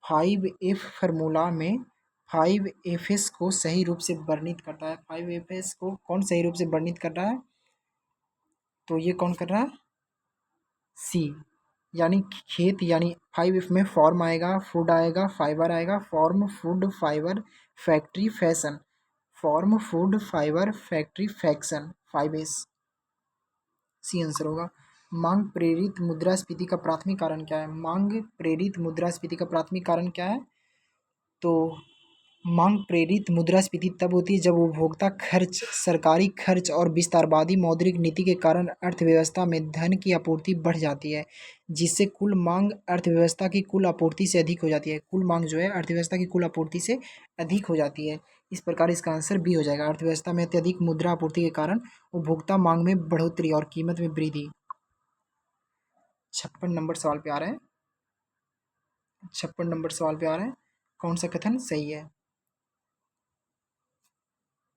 5F फार्मूला में 5Fs को सही रूप से वर्णित करता है? 5Fs को कौन सही रूप से वर्णित कर रहा है? तो ये कौन कर रहा है? सी, यानी खेत, यानी 5F में फॉर्म आएगा, फूड आएगा, फाइबर आएगा। Form, food, fibre, factory, fashion. Form, food, fibre, factory, faction, 5S। C answer होगा। मांग प्रेरित मुद्रास्फीति का प्राथमिक कारण क्या है? मांग प्रेरित मुद्रास्फीति का प्राथमिक कारण क्या है? तो मांग प्रेरित मुद्रास्फीति तब होती है जब उपभोक्ता खर्च, सरकारी खर्च और विस्तारवादी मौद्रिक नीति के कारण अर्थव्यवस्था में धन की आपूर्ति बढ़ जाती है, जिससे कुल मांग अर्थव्यवस्था की कुल आपूर्ति से अधिक हो जाती है। कुल मांग जो है अर्थव्यवस्था की कुल आपूर्ति से अधिक हो जाती है। इस प्रकार इसका आंसर बी हो जाएगा। अर्थव्यवस्था में अत्यधिक मुद्रा आपूर्ति के कारण उपभोक्ता मांग में बढ़ोतरी और कीमत में वृद्धि। 56 नंबर सवाल पे आ रहे हैं। 56 नंबर सवाल पे आ रहे हैं, कौन सा कथन सही है?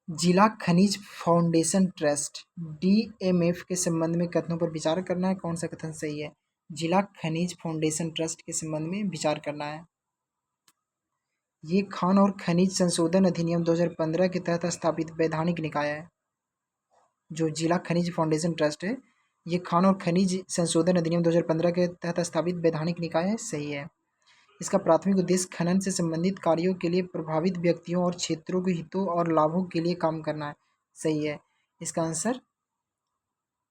जिला खनिज फाउंडेशन ट्रस्ट डीएमएफ के संबंध में कथनों पर विचार करना है। कौन सा कथन सही है? जिला खनिज फाउंडेशन ट्रस्ट के संबंध में विचार करना है। ये खान और खनिज संशोधन अधिनियम 2015 के तहत स्थापित वैधानिक निकाय है। जो जिला खनिज फाउंडेशन ट्रस्ट है, ये खान और खनिज संशोधन अधिनियम 2015 के तहत स्थापित वैधानिक निकाय है। सही है। इसका प्राथमिक उद्देश्य खनन से संबंधित कार्यों के लिए प्रभावित व्यक्तियों और क्षेत्रों के हितों और लाभों के लिए काम करना है। सही है। इसका आंसर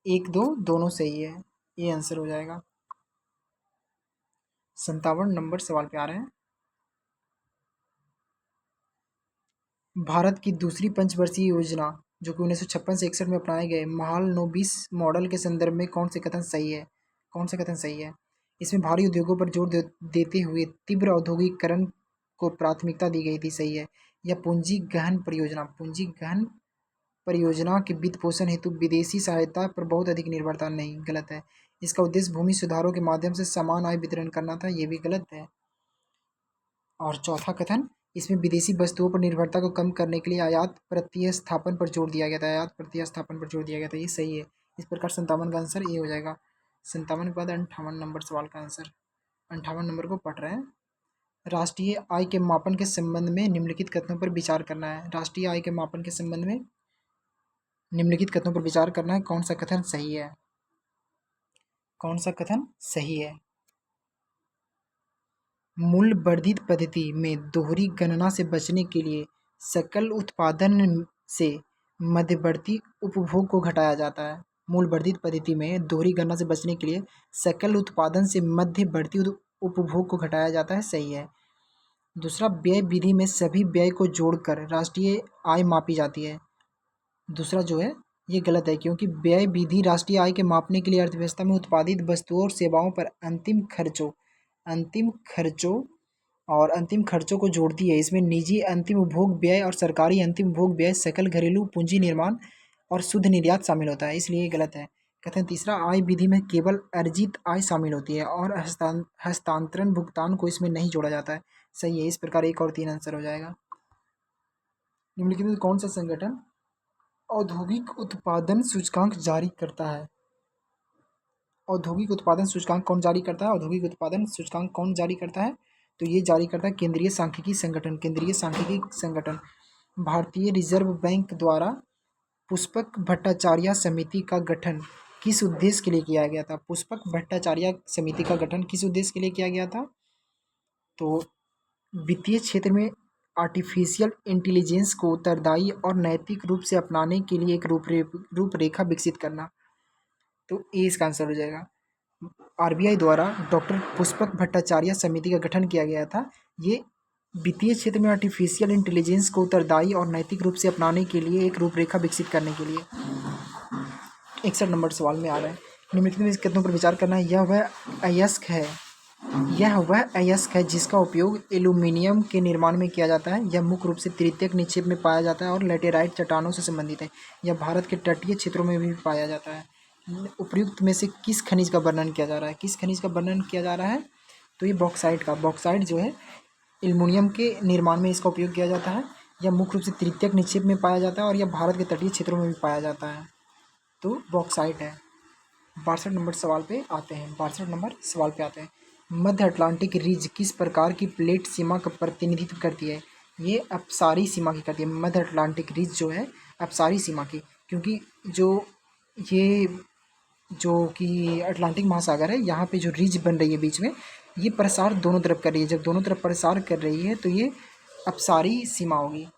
1, 2 दोनों सही है। ये आंसर हो जाएगा। 57 नंबर सवाल पे आ रहे हैं। भारत की दूसरी पंचवर्षीय योजना जो कि 1956 से 61 में अपनाए गए महालनोबिस मॉडल के संदर्भ में कौन से कथन सही है? कौन सा कथन सही है? इसमें भारी उद्योगों पर जोर देते हुए तीव्र औद्योगिकरण को प्राथमिकता दी गई थी। सही है। यह पूंजी गहन परियोजना के वित्त पोषण हेतु विदेशी सहायता पर बहुत अधिक निर्भरता नहीं, गलत है। इसका उद्देश्य भूमि सुधारों के माध्यम से समान आय वितरण करना था, ये भी गलत है। और चौथा कथन, इसमें विदेशी वस्तुओं पर निर्भरता को कम करने के लिए आयात प्रतिस्थापन पर जोर दिया गया था। ये सही है। इस प्रकार 57 का आंसर ये हो जाएगा। 57 के बाद 58 नंबर सवाल का आंसर। 58 नंबर को पढ़ रहे हैं। राष्ट्रीय आय के मापन के संबंध में निम्नलिखित कथनों पर विचार करना है। राष्ट्रीय आय के मापन के संबंध में निम्नलिखित कथनों पर विचार करना है। कौन सा कथन सही है? कौन सा कथन सही है? मूल्य वर्धित पद्धति में दोहरी गणना से बचने के लिए सकल उत्पादन से मध्यवर्ती उपभोग को घटाया जाता है। मूल वर्धित पद्धति में दोहरी गणना से बचने के लिए सकल उत्पादन से मध्यवर्ती उपभोग को घटाया जाता है, सही है। दूसरा, व्यय विधि में सभी व्यय को जोड़कर राष्ट्रीय आय मापी जाती है। दूसरा जो है ये गलत है, क्योंकि व्यय विधि राष्ट्रीय आय के मापने के लिए अर्थव्यवस्था में उत्पादित वस्तुओं और सेवाओं पर अंतिम खर्चों को जोड़ती है। इसमें निजी अंतिम उपभोग व्यय और सरकारी अंतिम उपभोग व्यय, सकल घरेलू पूंजी निर्माण और शुद्ध निर्यात शामिल होता है, इसलिए ये गलत है। कथन तीसरा, आय विधि में केवल अर्जित आय शामिल होती है और हस्तांतरण भुगतान को इसमें नहीं जोड़ा जाता है, सही है। इस प्रकार 1 और 3 आंसर हो जाएगा। निम्नलिखित में कौन सा संगठन औद्योगिक उत्पादन सूचकांक जारी करता है? औद्योगिक उत्पादन सूचकांक कौन जारी करता है? औद्योगिक उत्पादन सूचकांक कौन जारी करता है? तो ये जारी करता है केंद्रीय सांख्यिकी संगठन। केंद्रीय सांख्यिकी संगठन। भारतीय रिजर्व बैंक द्वारा पुष्पक भट्टाचार्य समिति का गठन किस उद्देश्य के लिए किया गया था? पुष्पक भट्टाचार्य समिति का गठन किस उद्देश्य के लिए किया गया था? तो वित्तीय क्षेत्र में आर्टिफिशियल इंटेलिजेंस को उत्तरदायी और नैतिक रूप से अपनाने के लिए एक रूपरेखा विकसित करना। तो ए इसका आंसर हो जाएगा। आरबीआई द्वारा डॉक्टर पुष्पक भट्टाचार्य समिति का गठन किया गया था। ये वित्तीय क्षेत्र में आर्टिफिशियल इंटेलिजेंस को उत्तरदायी और नैतिक रूप से अपनाने के लिए एक रूपरेखा विकसित करने के लिए। 61 नंबर सवाल में आ रहा है, निम्नलिखित में कथनों पर विचार करना है। यह वह अयस्क है जिसका उपयोग एल्यूमीनियम के निर्माण में किया जाता है। यह मुख्य रूप से तृतीयक निक्षेप में पाया जाता है और लेटेराइट चट्टानों से संबंधित है। यह भारत के तटीय क्षेत्रों में भी पाया जाता है। उपयुक्त में से किस खनिज का वर्णन किया जा रहा है? किस खनिज का वर्णन किया जा रहा है? तो ये बॉक्साइट का। बॉक्साइट जो है एल्यूमीनियम के निर्माण में इसका उपयोग किया जाता है। यह मुख्य रूप से तृतीयक निक्षेप में पाया जाता है और यह भारत के तटीय क्षेत्रों में भी पाया जाता है। तो बॉक्साइट है। 62 नंबर सवाल पे आते हैं। 62 नंबर सवाल पे आते हैं। मध्य अटलांटिक रिज किस प्रकार की प्लेट सीमा का प्रतिनिधित्व करती है? ये अपसारी सीमा की करती है। मध्य अटलांटिक रिज जो है अपसारी सीमा की, क्योंकि ये जो कि अटलांटिक महासागर है, यहाँ पे जो रिज बन रही है बीच में, ये प्रसार दोनों तरफ कर रही है। जब दोनों तरफ प्रसार कर रही है तो ये अपसारी सीमा होगी।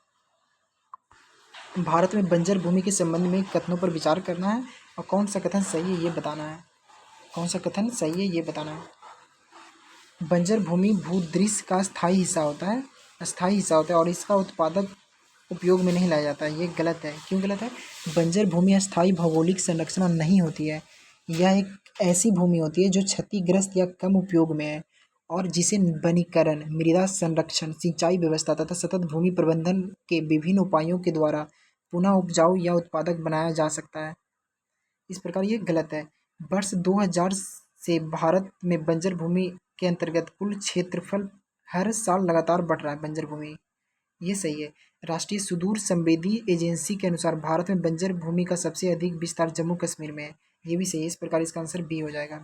भारत में बंजर भूमि के संबंध में कथनों पर विचार करना है और कौन सा कथन सही है ये बताना है। कौन सा कथन सही है ये बताना है। बंजर भूमि भूदृश्य का स्थायी हिस्सा होता है, और इसका उत्पादक उपयोग में नहीं लाया जाता है, ये गलत है। क्यों गलत है? बंजर भूमि अस्थायी भौगोलिक संरचना नहीं होती है। यह एक ऐसी भूमि होती है जो क्षतिग्रस्त या कम उपयोग में है और जिसे वनीकरण, मृदा संरक्षण, सिंचाई व्यवस्था तथा सतत भूमि प्रबंधन के विभिन्न उपायों के द्वारा पुनः उपजाऊ या उत्पादक बनाया जा सकता है। इस प्रकार ये गलत है। वर्ष 2000 से भारत में बंजर भूमि के अंतर्गत कुल क्षेत्रफल हर साल लगातार बढ़ रहा है। बंजर भूमि, ये सही है। राष्ट्रीय सुदूर संवेदी एजेंसी के अनुसार भारत में बंजर भूमि का सबसे अधिक विस्तार जम्मू कश्मीर में है, ये भी सही है। इस प्रकार इसका आंसर बी हो जाएगा।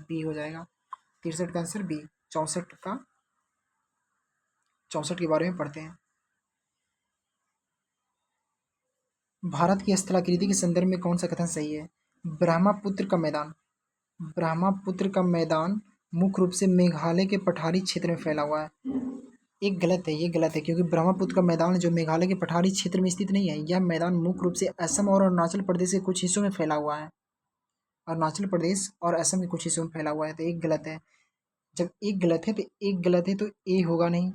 63 का आंसर बी। 64 के बारे में पढ़ते हैं। भारत की स्थलाकृति के संदर्भ में कौन सा कथन सही है? ब्रह्मपुत्र का मैदान। ब्रह्मपुत्र का मैदान मुख्य रूप से मेघालय के पठारी क्षेत्र में फैला हुआ है। एक गलत है, ये गलत है, क्योंकि ब्रह्मपुत्र का मैदान जो मेघालय के पठारी क्षेत्र में स्थित नहीं है। यह मैदान मुख्य रूप से असम और अरुणाचल प्रदेश के कुछ हिस्सों में फैला हुआ है। अरुणाचल प्रदेश और असम के कुछ हिस्सों में फैला हुआ है, तो एक गलत है। जब एक गलत है तो ए होगा नहीं,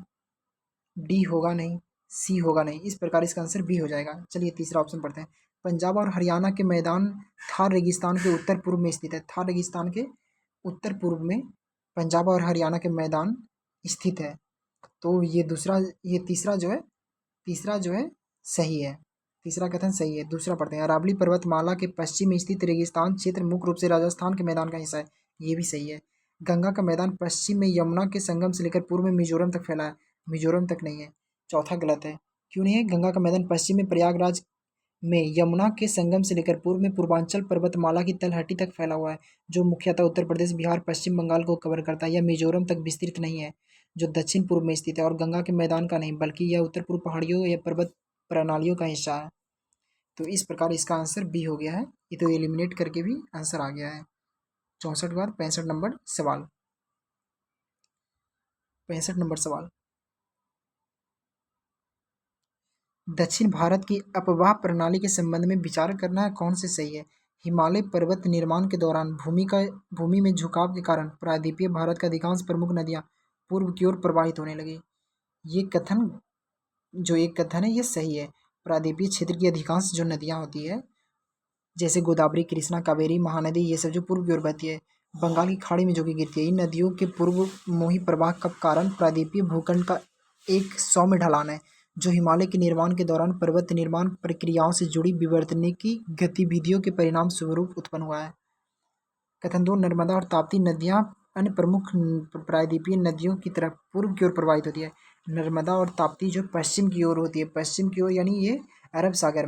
डी होगा नहीं, सी होगा नहीं। इस प्रकार इसका आंसर बी हो जाएगा। चलिए तीसरा ऑप्शन पढ़ते हैं। पंजाब और हरियाणा के मैदान थार रेगिस्तान के उत्तर पूर्व में स्थित है। थार रेगिस्तान के उत्तर पूर्व में पंजाब और हरियाणा के मैदान स्थित है। तो ये तीसरा जो है सही है। तीसरा कथन सही है। दूसरा पढ़ते हैं। अरावली पर्वतमाला के पश्चिम में स्थित रेगिस्तान क्षेत्र मुख्य रूप से राजस्थान के मैदान का हिस्सा है, ये भी सही है। गंगा का मैदान पश्चिम में यमुना के संगम से लेकर पूर्व में मिजोरम तक फैला है, मिजोरम तक नहीं है। चौथा गलत है। क्यों नहीं है? गंगा का मैदान पश्चिम में प्रयागराज में यमुना के संगम से लेकर पूर्व में पूर्वांचल पर्वतमाला की तलहटी तक फैला हुआ है, जो मुख्यतः उत्तर प्रदेश, बिहार, पश्चिम बंगाल को कवर करता है। यह मिजोरम तक विस्तृत नहीं है, जो दक्षिण पूर्व में स्थित है, और गंगा के मैदान का नहीं, बल्कि यह उत्तर पूर्व पहाड़ियों या पर्वत प्रणालियों का हिस्सा है। तो इस प्रकार इसका आंसर बी हो गया है। ये तो एलिमिनेट करके भी आंसर आ गया है। 64 के बाद 65 नंबर सवाल। 65 नंबर सवाल। दक्षिण भारत की अपवाह प्रणाली के संबंध में विचार करना है, कौन से सही है? हिमालय पर्वत निर्माण के दौरान भूमि में झुकाव के कारण प्रायद्वीपीय भारत का अधिकांश प्रमुख नदियां पूर्व की ओर प्रवाहित होने लगी। ये कथन जो एक कथन है ये सही है। प्रायद्वीपीय क्षेत्र की अधिकांश जो नदियां होती है जैसे गोदावरी, कृष्णा, कावेरी, महानदी, ये सब जो पूर्व की ओर बहती है, बंगाल की खाड़ी में जो कि गिरती है, इन नदियों के पूर्व मोही प्रवाह का कारण प्रायद्वीपीय भूखंड का एक सौम्य ढलान है जो हिमालय के निर्माण के दौरान पर्वत निर्माण प्रक्रियाओं से जुड़ी विवर्तनिकी गतिविधियों के परिणाम स्वरूप उत्पन्न हुआ है। कथन दो, नर्मदा और ताप्ती नदियां अन्य प्रमुख प्रायद्वीपीय नदियों की तरह पूर्व की ओर प्रवाहित होती है। नर्मदा और ताप्ती जो पश्चिम की ओर होती है, पश्चिम की ओर यानी ये अरब सागर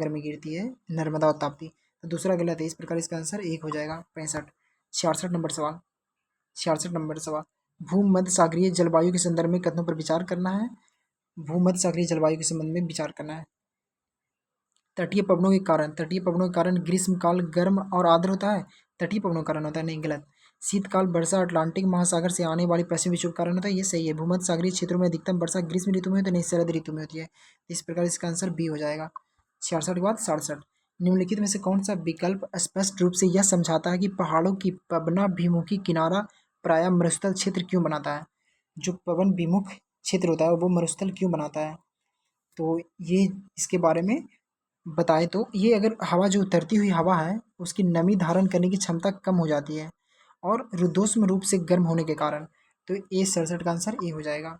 में गिरती है नर्मदा और ताप्ती। तो दूसरा गलत है, इस प्रकार इसका आंसर एक हो जाएगा। 65। 66 नंबर सवाल। 66 नंबर सवाल, भूमध्य सागरीय जलवायु के संदर्भ में कथनों पर विचार करना है। भूमध्य सागरीय जलवायु के संबंध में विचार करना है। तटीय पवनों के कारण ग्रीष्मकाल गर्म और आर्द्र होता है। तटीय पवनों के कारण होता है, नहीं, गलत। शीतकाल वर्षा अटलांटिक महासागर से आने वाली पश्चिमी विक्षोभ के कारण होता है, ये सही है। भूमध्य सागरीय क्षेत्रों में अधिकतम वर्षा ग्रीष्म ऋतु में होती है, नहीं, शरद ऋतु में होती है। इस प्रकार इसका आंसर बी हो जाएगा। 66 के बाद 67, निम्नलिखित में से कौन सा विकल्प स्पष्ट रूप से यह समझाता है कि पहाड़ों की पवनाभिमुखी किनारा प्रायः मरुस्थल क्षेत्र क्यों बनाता है? जो पवन विमुख क्षेत्र होता है वो मरुस्थल क्यों बनाता है? तो ये इसके बारे में बताए तो ये अगर हवा जो उतरती हुई हवा है उसकी नमी धारण करने की क्षमता कम हो जाती है और रुद्धोष्म रूप से गर्म होने के कारण, तो ए 67 का आंसर ए हो जाएगा।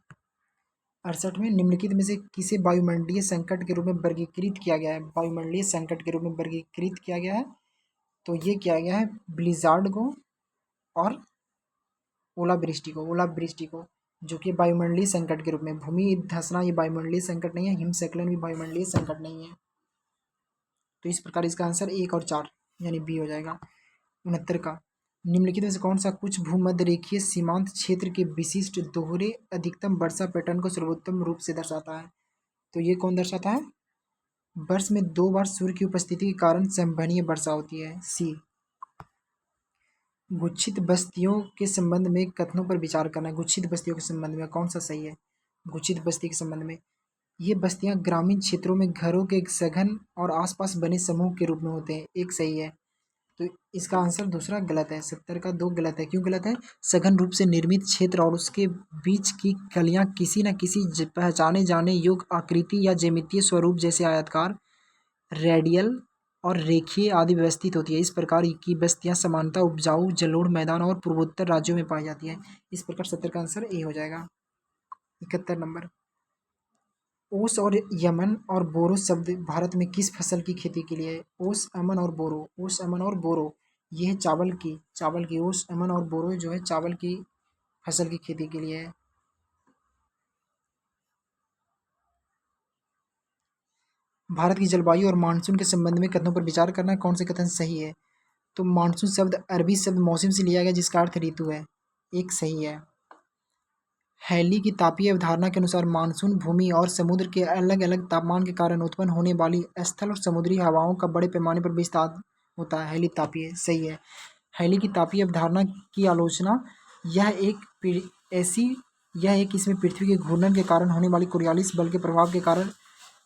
68 में निम्नलिखित में से किसे वायुमंडलीय संकट के रूप में वर्गीकृत किया गया है? वायुमंडलीय संकट के रूप में वर्गीकृत किया गया है, तो ये किया गया है ब्लिजार्ड को और ओलावृष्टि को, जो कि वायुमंडलीय संकट के रूप में। भूमि धंसना ये वायुमंडलीय संकट नहीं है, हिमस्खलन भी वायुमंडलीय संकट नहीं है। तो इस प्रकार इसका आंसर 1 और 4 यानी बी हो जाएगा। 69 का, निम्नलिखित में से कौन सा कुछ भूमध्य रेखीय सीमांत क्षेत्र के विशिष्ट दोहरे अधिकतम वर्षा पैटर्न को सर्वोत्तम रूप से दर्शाता है? तो ये कौन दर्शाता है? वर्ष में 2 बार सूर्य की उपस्थिति के कारण संवहनीय वर्षा होती है, सी। गुच्छित बस्तियों के संबंध में कथनों पर विचार करना। गुच्छित बस्तियों के संबंध में कौन सा सही है? गुच्छित बस्ती के संबंध में, ये बस्तियां ग्रामीण क्षेत्रों में घरों के एक सघन और आसपास बने समूह के रूप में होते हैं, एक सही है। तो इसका आंसर दूसरा गलत है। 70 का 2 गलत है। क्यों गलत है? सघन रूप से निर्मित क्षेत्र और उसके बीच की गलियां किसी न किसी पहचाने जाने योग्य आकृति या ज्यामितीय स्वरूप जैसे आयताकार, रेडियल और रेखीय आदि व्यवस्थित होती है। इस प्रकार की बस्तियां सामान्यतः उपजाऊ जलोढ़ मैदान और पूर्वोत्तर राज्यों में पाई जाती है। इस प्रकार 70 का आंसर ए हो जाएगा। 71 नंबर, ओस और यमन और बोरो शब्द भारत में किस फसल की खेती के लिए है? ओस, अमन और बोरो। ओस, अमन और बोरो ये है चावल की ओस, अमन और बोरो जो है चावल की फसल की खेती के लिए है। भारत की जलवायु और मानसून के संबंध में कथनों पर विचार करना है, कौन से कथन सही है? तो मानसून शब्द अरबी शब्द मौसम से लिया गया जिसका अर्थ ऋतु है, एक सही है। हैली की तापीय अवधारणा के अनुसार मानसून भूमि और समुद्र के अलग अलग तापमान के कारण उत्पन्न होने वाली स्थल और समुद्री हवाओं का बड़े पैमाने पर विस्तार होता है। हैली तापीय सही है। हैली की तापीय अवधारणा की आलोचना यह एक ऐसी यह एक इसमें पृथ्वी के घूर्णन के कारण होने वाली कोरियालिस बल के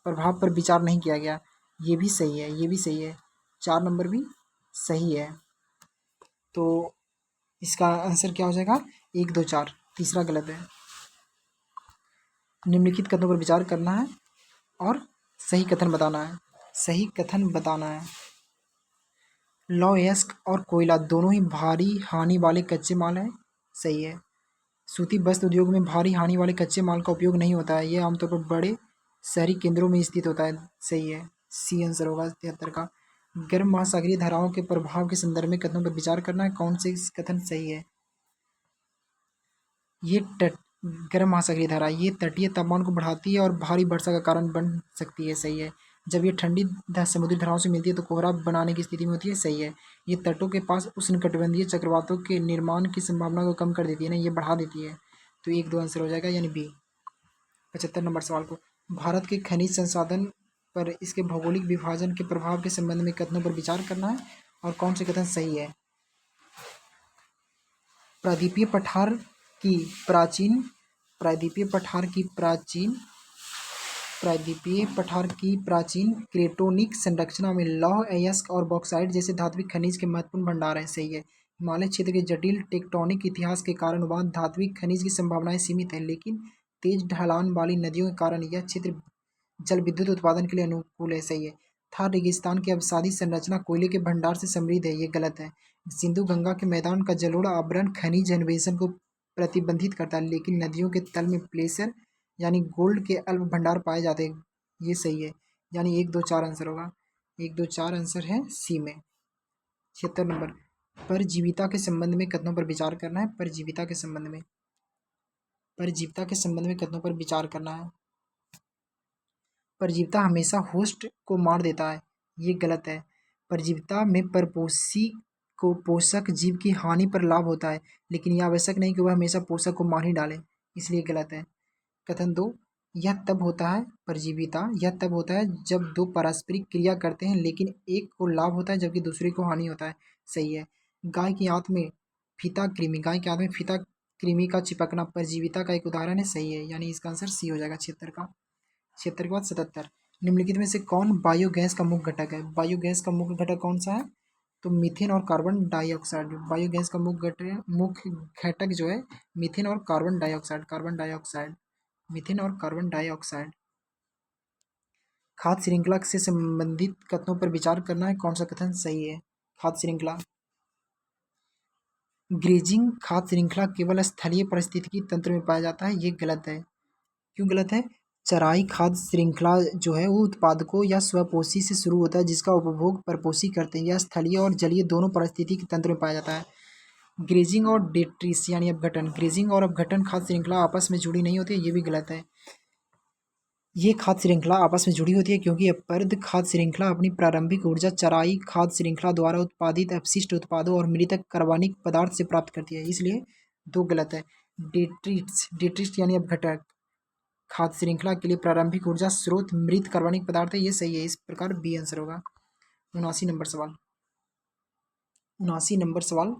प्रभाव पर विचार नहीं किया गया। ये भी सही है, ये भी सही है। 4 नंबर भी सही है। तो इसका आंसर क्या हो जाएगा? 1, 2, 4, तीसरा गलत है। निम्नलिखित कथनों पर विचार करना है और सही कथन बताना है। सही कथन बताना है। लौह अयस्क और कोयला दोनों ही भारी हानि वाले कच्चे माल हैं, सही है। सूती वस्त्र उद्योग में भारी हानि वाले कच्चे माल का उपयोग नहीं होता है, यह आमतौर पर बड़े शहरी केंद्रों में स्थित होता है, सही है। सी आंसर होगा 73 का। गर्म महासागरीय धाराओं के प्रभाव के संदर्भ में कथनों पर विचार करना है, कौन से कथन सही है? ये गर्म महासागरीय धारा ये तटीय तापमान को बढ़ाती है और भारी वर्षा का कारण बन सकती है, सही है। जब ये ठंडी समुद्री धाराओं से मिलती है तो कोहरा बनाने की स्थिति में होती है, सही है। ये तटों के पास उष्णकटिबंधीय चक्रवातों के निर्माण की संभावना को कम कर देती है ना, ये बढ़ा देती है। तो 1, 2 आंसर हो जाएगा यानी बी। 75 नंबर सवाल को, भारत के खनिज संसाधन पर इसके भौगोलिक विभाजन के प्रभाव के संबंध में कथनों पर विचार करना है और कौन से कथन सही है? प्रायद्वीपीय पठार की प्राचीन प्रायद्वीपीय पठार की प्राचीन क्रेटोनिक संरचना में लौह अयस्क और बॉक्साइट जैसे धात्विक खनिज के महत्वपूर्ण भंडार हैं। सही है। हिमालय क्षेत्र के जटिल टेक्टोनिक इतिहास के कारण वहाँ धात्विक खनिज की संभावनाएं सीमित हैं, लेकिन तेज ढलान वाली नदियों के कारण यह क्षेत्र जल विद्युत उत्पादन के लिए अनुकूल है। सही है। थार रेगिस्तान की अवसादी संरचना कोयले के भंडार से समृद्ध है। ये गलत है। सिंधु गंगा के मैदान का जलोढ़ आवरण खनिज अन्वेषण को प्रतिबंधित करता है, लेकिन नदियों के तल में प्लेसर यानी गोल्ड के अल्प भंडार पाए जाते हैं। ये सही है। यानी 1, 2, 4 आंसर होगा। 1, 2, 4 आंसर है सी में। 76 नंबर, परजीविता के संबंध में कथनों पर विचार करना है। परजीविता के संबंध में, परजीविता के संबंध में कथनों पर विचार करना है। परजीविता हमेशा होस्ट को मार देता है। ये गलत है। परजीविता में परपोषी को पोषक जीव की हानि पर लाभ होता है, लेकिन यह आवश्यक नहीं कि वह हमेशा पोषक को मार ही डाले, इसलिए गलत है। कथन 2, यह तब होता है, परजीविता यह तब होता है जब दो पारस्परिक क्रिया करते हैं, लेकिन एक को लाभ होता है जबकि दूसरे को हानि होता है। सही है। गाय की आंत में फीता कृमि, गाय की आंत में फीता कृमि का चिपकना परजीविता का एक उदाहरण है। सही है। यानी इसका आंसर सी हो जाएगा 76 का। 76 के बाद 77, निम्नलिखित में से कौन बायोगैस का मुख्य घटक है। बायोगैस का मुख्य घटक कौन सा है? तो मीथेन और कार्बन डाइऑक्साइड। बायोगैस का मुख्य घटक जो है मीथेन और carbon dioxide. Carbon dioxide, methane और कार्बन डाइऑक्साइड। खाद्य श्रृंखला से संबंधित कथनों पर विचार करना है। कौन सा कथन सही है? खाद्य श्रृंखला, ग्रेजिंग खाद्य श्रृंखला केवल स्थलीय पारिस्थितिकी तंत्र में पाया जाता है। ये गलत है। क्यों गलत है? चराई खाद्य श्रृंखला जो है वो उत्पादकों या स्वपोषी से शुरू होता है, जिसका उपभोग परपोषी करते हैं। यह स्थलीय और जलीय दोनों पारिस्थितिकी तंत्र में पाया जाता है। ग्रेजिंग और डेट्रिस यानी अपघटन, ग्रेजिंग और अपघटन खाद्य श्रृंखला आपस में जुड़ी नहीं होती है। ये भी गलत है। ये खाद्य श्रृंखला आपस में जुड़ी होती है क्योंकि अपरद खाद्य श्रृंखला अपनी प्रारंभिक ऊर्जा चराई खाद्य श्रृंखला द्वारा उत्पादित अपशिष्ट उत्पादों और मृतक कार्बनिक पदार्थ से प्राप्त करती है। इसलिए 2 गलत है। डेट्रिट्स यानी अपघटक खाद्य श्रृंखला के लिए प्रारंभिक ऊर्जा स्रोत मृत कार्बनिक पदार्थ है। ये सही है। इस प्रकार बी आंसर होगा। 79 नंबर सवाल, 79 नंबर सवाल,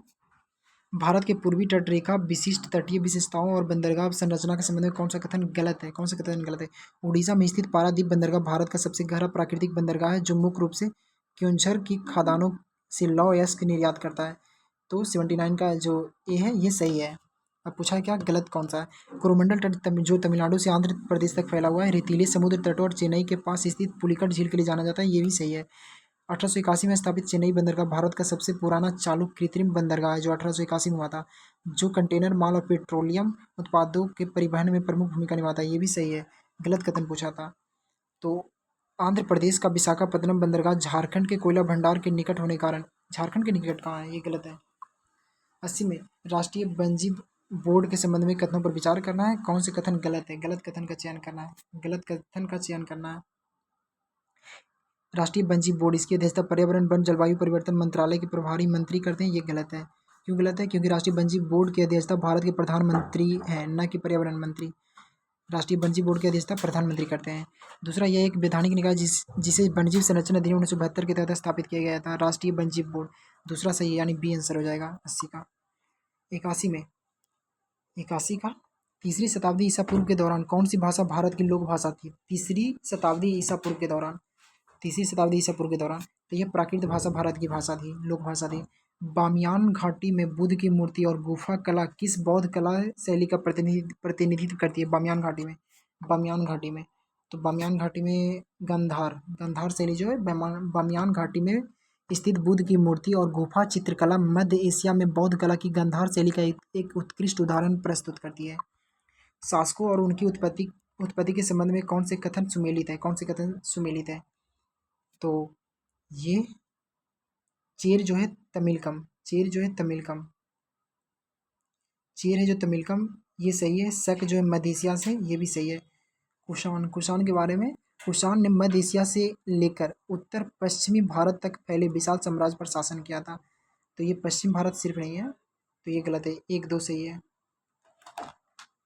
भारत के पूर्वी तटरेखा विशिष्ट तटीय विशेषताओं और बंदरगाह संरचना के संबंध में कौन सा कथन गलत है? कौन सा कथन गलत है? उड़ीसा में स्थित पारादीप बंदरगाह भारत का सबसे गहरा प्राकृतिक बंदरगाह है, जो मुख्य रूप से क्योंझर की खदानों से लौह अयस्क निर्यात करता है। तो 79 का जो ए है ये सही है। अब पूछा है क्या गलत कौन सा है? कोरोमंडल तट जो तमिलनाडु से आंध्र प्रदेश तक फैला हुआ है, रेतीले समुद्र तटों और चेन्नई के पास स्थित पुलिकट झील के लिए जाना जाता है। ये भी सही है। 1881 में स्थापित चेन्नई बंदरगाह भारत का सबसे पुराना चालू कृत्रिम बंदरगाह है, जो 1881 में हुआ था, जो कंटेनर माल और पेट्रोलियम उत्पादों के परिवहन में प्रमुख भूमिका निभाता है। ये भी सही है। गलत कथन पूछा था। तो आंध्र प्रदेश का विशाखापत्तनम बंदरगाह झारखंड के कोयला भंडार के निकट होने के कारण, झारखंड के निकट कहाँ है? ये गलत है। 80 में राष्ट्रीय वन्यजीव बोर्ड के संबंध में कथनों पर विचार करना है। कौन से कथन गलत है? गलत कथन का चयन करना है। गलत कथन का चयन करना है। राष्ट्रीय वन्यजीव बोर्ड, इसकी अध्यक्षता पर्यावरण वन जलवायु परिवर्तन मंत्रालय के प्रभारी मंत्री करते हैं। ये गलत है। क्यों गलत है? क्योंकि राष्ट्रीय वन्यजीव बोर्ड की अध्यक्षता भारत के प्रधानमंत्री हैं, न कि पर्यावरण मंत्री। राष्ट्रीय वन्यजीव बोर्ड की अध्यक्षता प्रधानमंत्री करते हैं। दूसरा, यह एक वैधानिक निकाय जिसे वन्यजीव संरक्षण अधिनियम 1972 के तहत स्थापित किया गया था, राष्ट्रीय वन्यजीव बोर्ड। दूसरा सही है, यानी बी आंसर हो जाएगा 80 का। 81 में, 81 का, तीसरी शताब्दी ईसा पूर्व के दौरान कौन सी भाषा भारत की लोक भाषा थी? तीसरी शताब्दी ईसा पूर्व के दौरान, तीसरी शताब्दी ईसा पूर्व के दौरान, तो यह प्राकृत भाषा भारत की भाषा थी, लोक भाषा थी। बामियान घाटी में बुद्ध की मूर्ति और गुफा कला किस बौद्ध कला शैली का प्रतिनिधित्व करती है? बामियान घाटी में, बामियान घाटी में, तो बामियान घाटी में गंधार, गंधार शैली जो है बामियान घाटी में स्थित बुद्ध की मूर्ति और गुफा चित्रकला मध्य एशिया में बौद्ध कला की गंधार शैली का एक उत्कृष्ट उदाहरण प्रस्तुत करती है। शासकों और उनकी उत्पत्ति उत्पत्ति के संबंध में कौन से कथन सुमेलित है? कौन से कथन सुमेलित है? तो ये चेर जो है तमिलकम, चेर जो है तमिलकम, चेर है जो तमिलकम, ये सही है। शक जो है मध्य एशिया से, ये भी सही है। कुषाण, कुषाण के बारे में, कुषाण ने मध्य एशिया से लेकर उत्तर पश्चिमी भारत तक फैले विशाल साम्राज्य पर शासन किया था। तो ये पश्चिम भारत सिर्फ नहीं है, तो ये गलत है। 1, 2 सही है।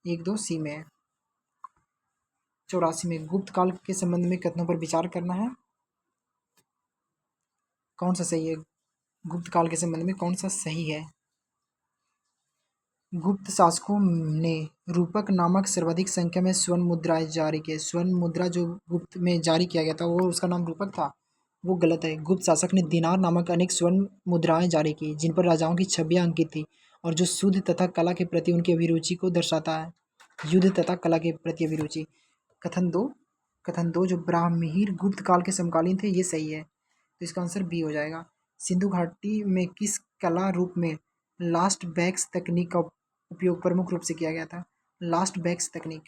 1, 2 सी में है। 84 में गुप्त काल के संबंध में कथनों पर विचार करना है। कौन सा सही है? गुप्त काल के संबंध में कौन सा सही है? गुप्त शासकों ने रूपक नामक सर्वाधिक संख्या में स्वर्ण मुद्राएं जारी किए। स्वर्ण मुद्रा जो गुप्त में जारी किया गया था वो उसका नाम रूपक था, वो गलत है। गुप्त शासक ने दिनार नामक अनेक स्वर्ण मुद्राएं जारी की जिन पर राजाओं की छवियां अंकित थी और जो शुद्ध तथा कला के प्रति उनकी अभिरुचि को दर्शाता है। युद्ध तथा कला के प्रति अभिरुचि। कथन दो कथन दो जो ब्राह्मीर गुप्त काल के समकालीन थे ये सही है, तो इसका आंसर बी हो जाएगा। सिंधु घाटी में किस कला रूप में लास्ट बैक्स तकनीक का उपयोग प्रमुख रूप से किया गया था? लास्ट बैक्स तकनीक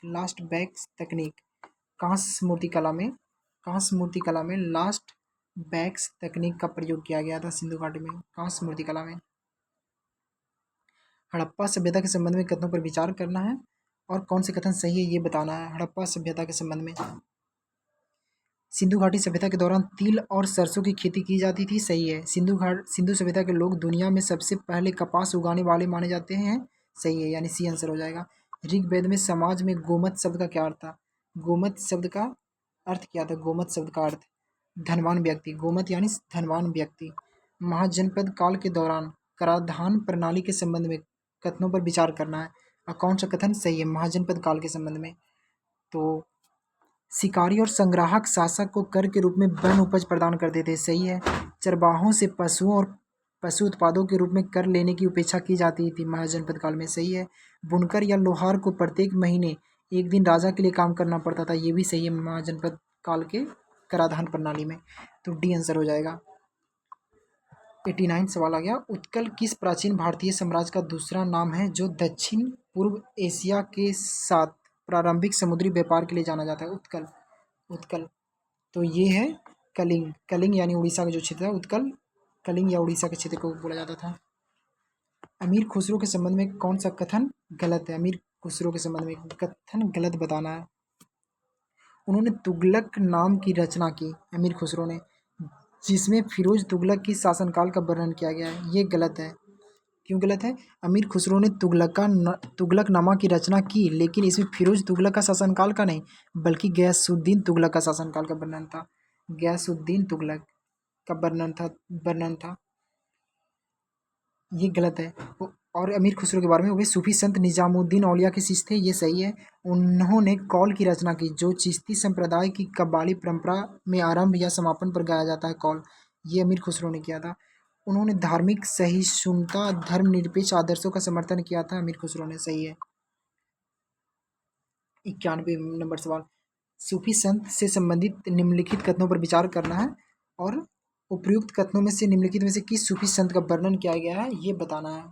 कांस्य मूर्ति कला में लास्ट बैक्स तकनीक का प्रयोग किया गया था सिंधु घाटी में, कांस्य मूर्ति कला में। हड़प्पा सभ्यता के संबंध में कथनों पर विचार करना है और कौन से कथन सही है ये बताना है। हड़प्पा सभ्यता के संबंध में सिंधु घाटी सभ्यता के दौरान तिल और सरसों की खेती की जाती थी, सही है। सिंधु सभ्यता के लोग दुनिया में सबसे पहले कपास उगाने वाले माने जाते हैं, सही है, यानी सी आंसर हो जाएगा। ऋग्वेद में समाज में गोमत शब्द का क्या अर्थ था? गोमत शब्द का अर्थ क्या था? गोमत शब्द का अर्थ धनवान व्यक्ति, गोमत यानी धनवान व्यक्ति। महाजनपद काल के दौरान कराधान प्रणाली के संबंध में कथनों पर विचार करना है और कौन सा कथन सही है महाजनपद काल के संबंध में? तो शिकारी और संग्राहक शासक को कर के रूप में वन उपज प्रदान करते थे, सही है। चरवाहों से पशुओं और पशु उत्पादों के रूप में कर लेने की उपेक्षा की जाती थी महाजनपद काल में, सही है। बुनकर या लोहार को प्रत्येक महीने एक दिन राजा के लिए काम करना पड़ता था, ये भी सही है महाजनपद काल के कराधान प्रणाली में, तो डी आंसर हो जाएगा। 89 सवाल आ गया। उत्कल किस प्राचीन भारतीय साम्राज्य का दूसरा नाम है जो दक्षिण पूर्व एशिया के साथ प्रारंभिक समुद्री व्यापार के लिए जाना जाता है? उत्कल तो ये है कलिंग यानी उड़ीसा का जो क्षेत्र है उत्कल कलिंग या उड़ीसा के क्षेत्र को बोला जाता था। अमीर खुसरो के संबंध में कौन सा कथन गलत है? अमीर खुसरो के संबंध में कथन गलत बताना है। उन्होंने तुगलक नाम की रचना की, अमीर खुसरो ने, जिसमें फिरोज तुगलक की शासनकाल का वर्णन किया गया है, ये गलत है। क्यों गलत है? अमीर खुसरो ने तुगलकनामा की रचना की लेकिन इसमें फिरोज तुगलक का शासनकाल का नहीं बल्कि गयासुद्दीन तुगलक का शासनकाल का वर्णन था। गयासुद्दीन तुगलक का वर्णन था, ये गलत है। और अमीर खुसरो के बारे में वे सूफी संत निजामुद्दीन औलिया के शिष्य थे, ये सही है। उन्होंने कौल की रचना की जो चिश्ती संप्रदाय की कव्वाली परंपरा में आरंभ या समापन पर गाया जाता है कौल, ये अमीर खुसरो ने किया था। उन्होंने धार्मिक सहिष्णुता धर्मनिरपेक्ष आदर्शों का समर्थन किया था, अमीर खुसरो ने, सही है। 91 नंबर सवाल। सूफी संत से संबंधित निम्नलिखित कथनों पर विचार करना है और उपयुक्त कथनों में से निम्नलिखित में से किस सूफी संत का वर्णन किया गया है ये बताना है।